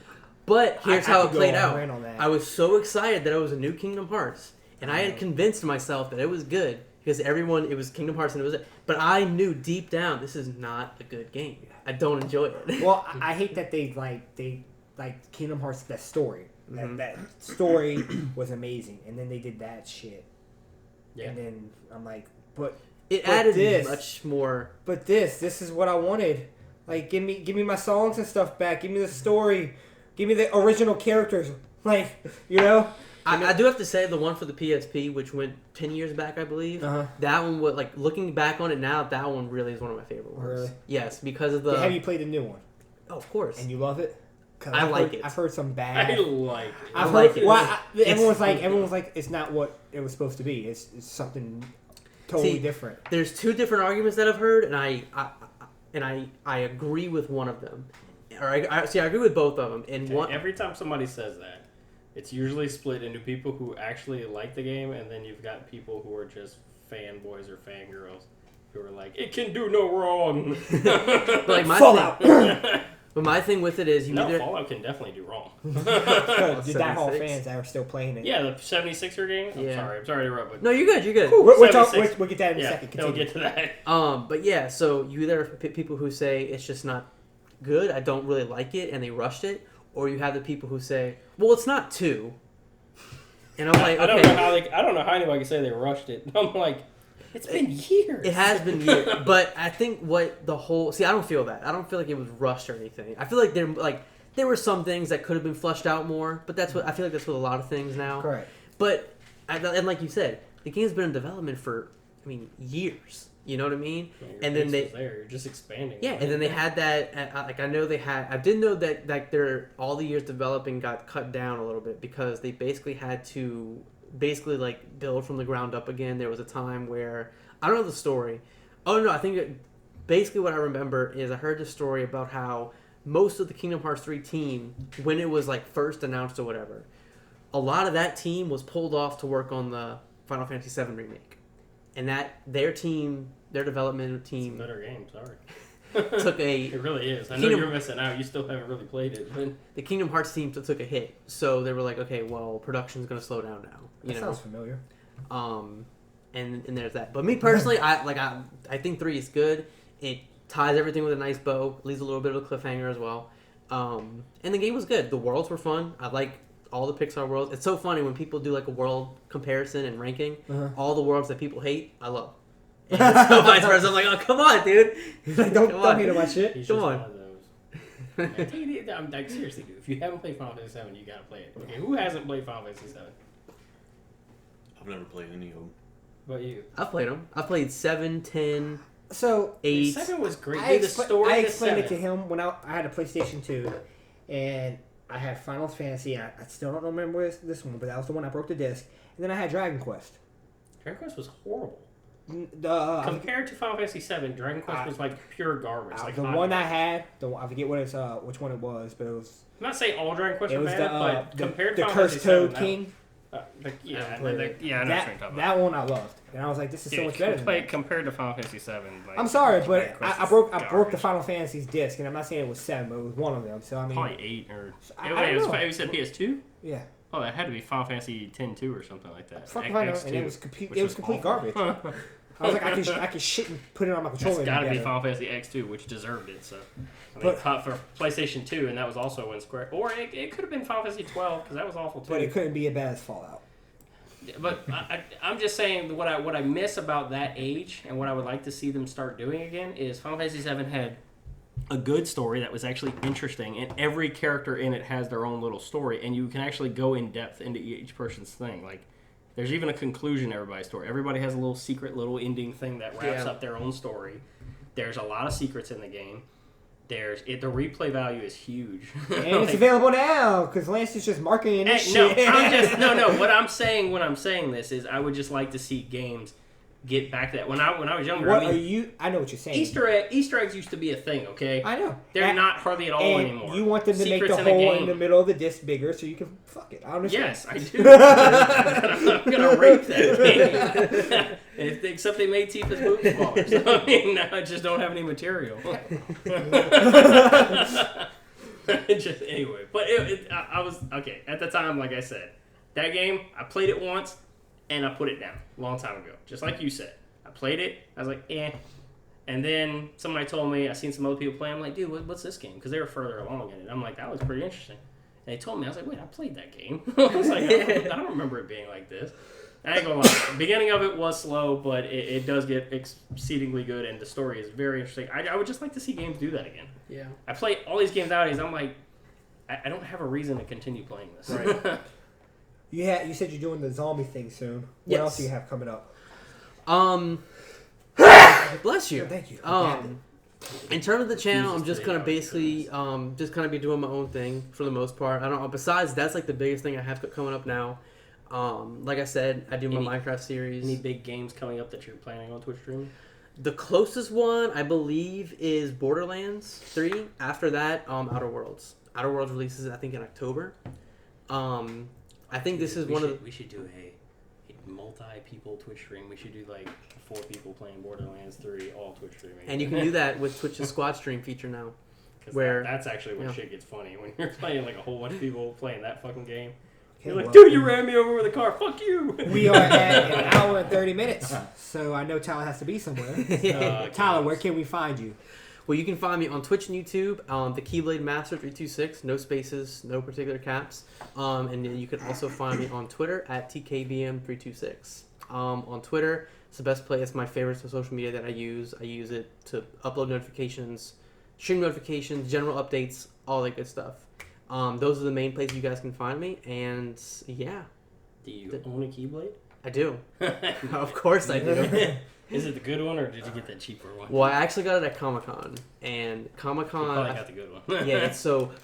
But here's how it played out. On that. I was so excited that it was a new Kingdom Hearts, and I had convinced myself that it was good because it was Kingdom Hearts and it was. But I knew deep down this is not a good game. I don't enjoy it. Well, I hate that they Kingdom Hearts, that story. That story was amazing, and then they did that shit. Yeah. And then I'm like, but added this, much more. But this is what I wanted. Like, give me my songs and stuff back. Give me the story. Give me the original characters. Like, I do have to say the one for the PSP, which went 10 years back, I believe. That one was like looking back on it now. That one really is one of my favorite ones. Really? Yes, because of the. Have you played the new one? Oh, of course. And you love it? I like it. I've heard some bad. I like it. I've heard. Well, everyone's like, it's not what it was supposed to be. It's something totally different. There's two different arguments that I've heard, and I agree with one of them. Or I agree with both of them. And every time somebody says that, it's usually split into people who actually like the game, and then you've got people who are just fanboys or fangirls who were like, it can do no wrong. But like my Fallout. but my thing with it is you either Fallout can definitely do wrong. The diehard 76. fans that are still playing it. Yeah, the 76er game. Yeah. I'm sorry to interrupt, but no, you're good. You're good. We'll get that in a second. We'll Continue. get to that. But yeah, so you either have people who say it's just not good, I don't really like it, and they rushed it, or you have the people who say, well, it's not 2. And I'm like, okay. I don't know how anyone can say they rushed it. I'm like, it's been years. It has been years, but I think what the whole I don't feel that. I don't feel like it was rushed or anything. I feel like there were some things that could have been fleshed out more, but that's what I feel like that's with a lot of things now. Correct. But and like you said, the game's been in development for years. You know what I mean? And then you're just expanding. Yeah, and then they had that. I know they had. I didn't know that their all the years developing got cut down a little bit because they basically had to build from the ground up again. There was a time where I don't know the story. Oh no, I think basically what I remember is I heard the story about how most of the Kingdom Hearts 3 team, when it was first announced or whatever, a lot of that team was pulled off to work on the Final Fantasy 7 remake, and that their development team, it's a better game. Sorry. took a. It really is. I know you're missing out. You still haven't really played it. But the Kingdom Hearts team took a hit, so they were like, okay, well, production's going to slow down now. That sounds familiar. And there's that. But me personally, I think 3 is good. It ties everything with a nice bow, leaves a little bit of a cliffhanger as well. And the game was good. The worlds were fun. I like all the Pixar worlds. It's so funny when people do a world comparison and ranking. All the worlds that people hate, I love. And it's so vice versa. I'm like, oh, come on, dude. Don't hate on my shit. he's Come just on. one of those. I'm seriously, dude. If you haven't played Final Fantasy 7, you gotta play it. Okay, who hasn't played Final Fantasy 7? I've never played any of them. What you? I've played them. I played 7, 10, So 8. 7 was great. I Dude, the story. I of explained it 7. to him when I had a PlayStation 2, and I had Final Fantasy. I still don't remember this one, but that was the one I broke the disc. And then I had Dragon Quest. Dragon Quest was horrible. Compared Compared to Final Fantasy 7, Dragon Quest was pure garbage. the one I had, I forget which one it was, but it was. I'm not saying all Dragon Quest It were was bad, but the compared to Final Cursed Fantasy 7, Toad King. I know what you're talking about. That one I loved, and I was like, this is so much better. Than that. Compared to Final Fantasy 7. I'm sorry, but Dragon Quest I is broke the garbage. Final Fantasy's disc, and I'm not saying it was 7, but it was one of them. So I mean, Probably 8 or. I don't know. You said PS2? Yeah. Oh, that had to be Final Fantasy 10-2 or something like that. Fuck if I know. And it was complete garbage. I was like, I could shit and put it on my controller. It's got to be Final Fantasy X2, which deserved it. So, I mean, for PlayStation 2, and that was also when Square. Or it could have been Final Fantasy 12 because that was awful too. But it couldn't be as bad as Fallout. But I'm just saying what I miss about that age and what I would like to see them start doing again is Final Fantasy 7 had a good story that was actually interesting, and every character in it has their own little story, and you can actually go in depth into each person's thing. There's even a conclusion to everybody's story. Everybody has a little secret little ending thing that wraps up their own story. There's a lot of secrets in the game. The replay value is huge. And it's available now because Lance is just marketing this shit. No. What I'm saying when I'm saying this is I would just like to see games get back to that. When I was younger, I know what you're saying. Easter eggs used to be a thing, okay? I know. They're not hardly at all anymore. You want them to Secrets make the hole in the middle of the disc bigger so you can fuck it. I understand. Yes, I do. I'm gonna rape that game. Except they made Tifa's boobs smaller. So I mean, now I just don't have any material. Anyway, but I was okay at the time. Like I said, that game I played it once. And I put it down a long time ago. Just like you said. I played it. I was like, eh. And then somebody told me, I seen some other people play. I'm like, dude, what's this game? Because they were further along in it. I'm like, that was pretty interesting. And they told me, I was like, wait, I played that game. I was like, I don't remember it being like this. I ain't gonna lie. The beginning of it was slow, but it does get exceedingly good. And the story is very interesting. I would just like to see games do that again. Yeah. I play all these games nowadays. I'm like, I don't have a reason to continue playing this. Right. You said you're doing the zombie thing soon. What Yes. else do you have coming up? Bless you. Thank you. In terms of the channel, I'm Jesus just gonna today, basically just kind of be doing my own thing for the most part. I don't. Besides, that's the biggest thing I have coming up now. Like I said, I do my Minecraft series. Any big games coming up that you're planning on Twitch streaming? The closest one I believe is Borderlands 3. After that, Outer Worlds. Outer Worlds releases I think in October. I think this is we should do a multi-people Twitch stream. We should do like 4 people playing Borderlands 3, all Twitch streaming. And you can do that with Twitch's squad stream feature now. Where that's actually when shit gets funny. When you're playing like a whole bunch of people playing that fucking game. Okay, You're like, dude, you ran me over with a car. Fuck you. We are at an hour and 30 minutes, so I know Tyler has to be somewhere. Tyler, where can we find you? Well, you can find me on Twitch and YouTube, thekeyblademaster326, no spaces, no particular caps. And then you can also find me on Twitter at tkbm326. On Twitter, it's the best place. It's my favorite social media that I use. I use it to upload notifications, stream notifications, general updates, all that good stuff. Those are the main places you guys can find me. And yeah. Do you own a Keyblade? I do. Of course I do. Is it the good one, or did you get that cheaper one? Well, I actually got it at Comic-Con, and Comic-Con... You probably got the good one. Yeah,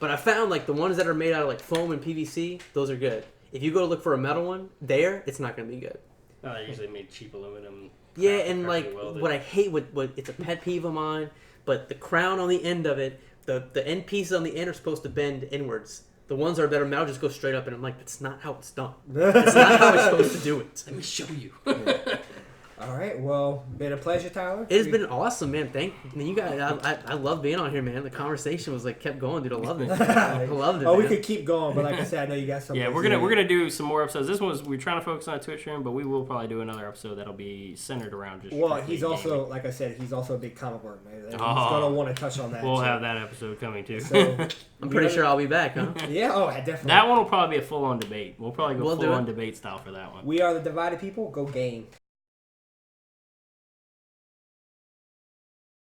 but I found, like, the ones that are made out of, like, foam and PVC, those are good. If you go to look for a metal one, it's not going to be good. Oh, they're usually made cheap aluminum. Yeah, and, like, what I hate, what it's a pet peeve of mine, but the crown on the end of it, the end pieces on the end are supposed to bend inwards. The ones that are metal just go straight up, and I'm like, that's not how it's done. That's not how it's supposed to do it. Let me show you. All right, well, been a pleasure, Tyler. It has been awesome, man. Thank you guys. I love being on here, man. The conversation was like kept going, dude. I loved it. I loved it. Oh, man. we could keep going, but like I said, I know you got something. Yeah, we're gonna do some more episodes. This one we're trying to focus on Twitch stream, but we will probably do another episode that'll be centered around just. Well, he's also, like I said, he's also a big comic book man. He's Oh. gonna want to touch on that. We'll too. have that episode coming too. So, I'm pretty sure I'll be back, huh? Yeah. Oh, definitely. That one will probably be a full-on debate. We'll probably go We'll do full-on it. debate style for that one. We are the divided people. Go game.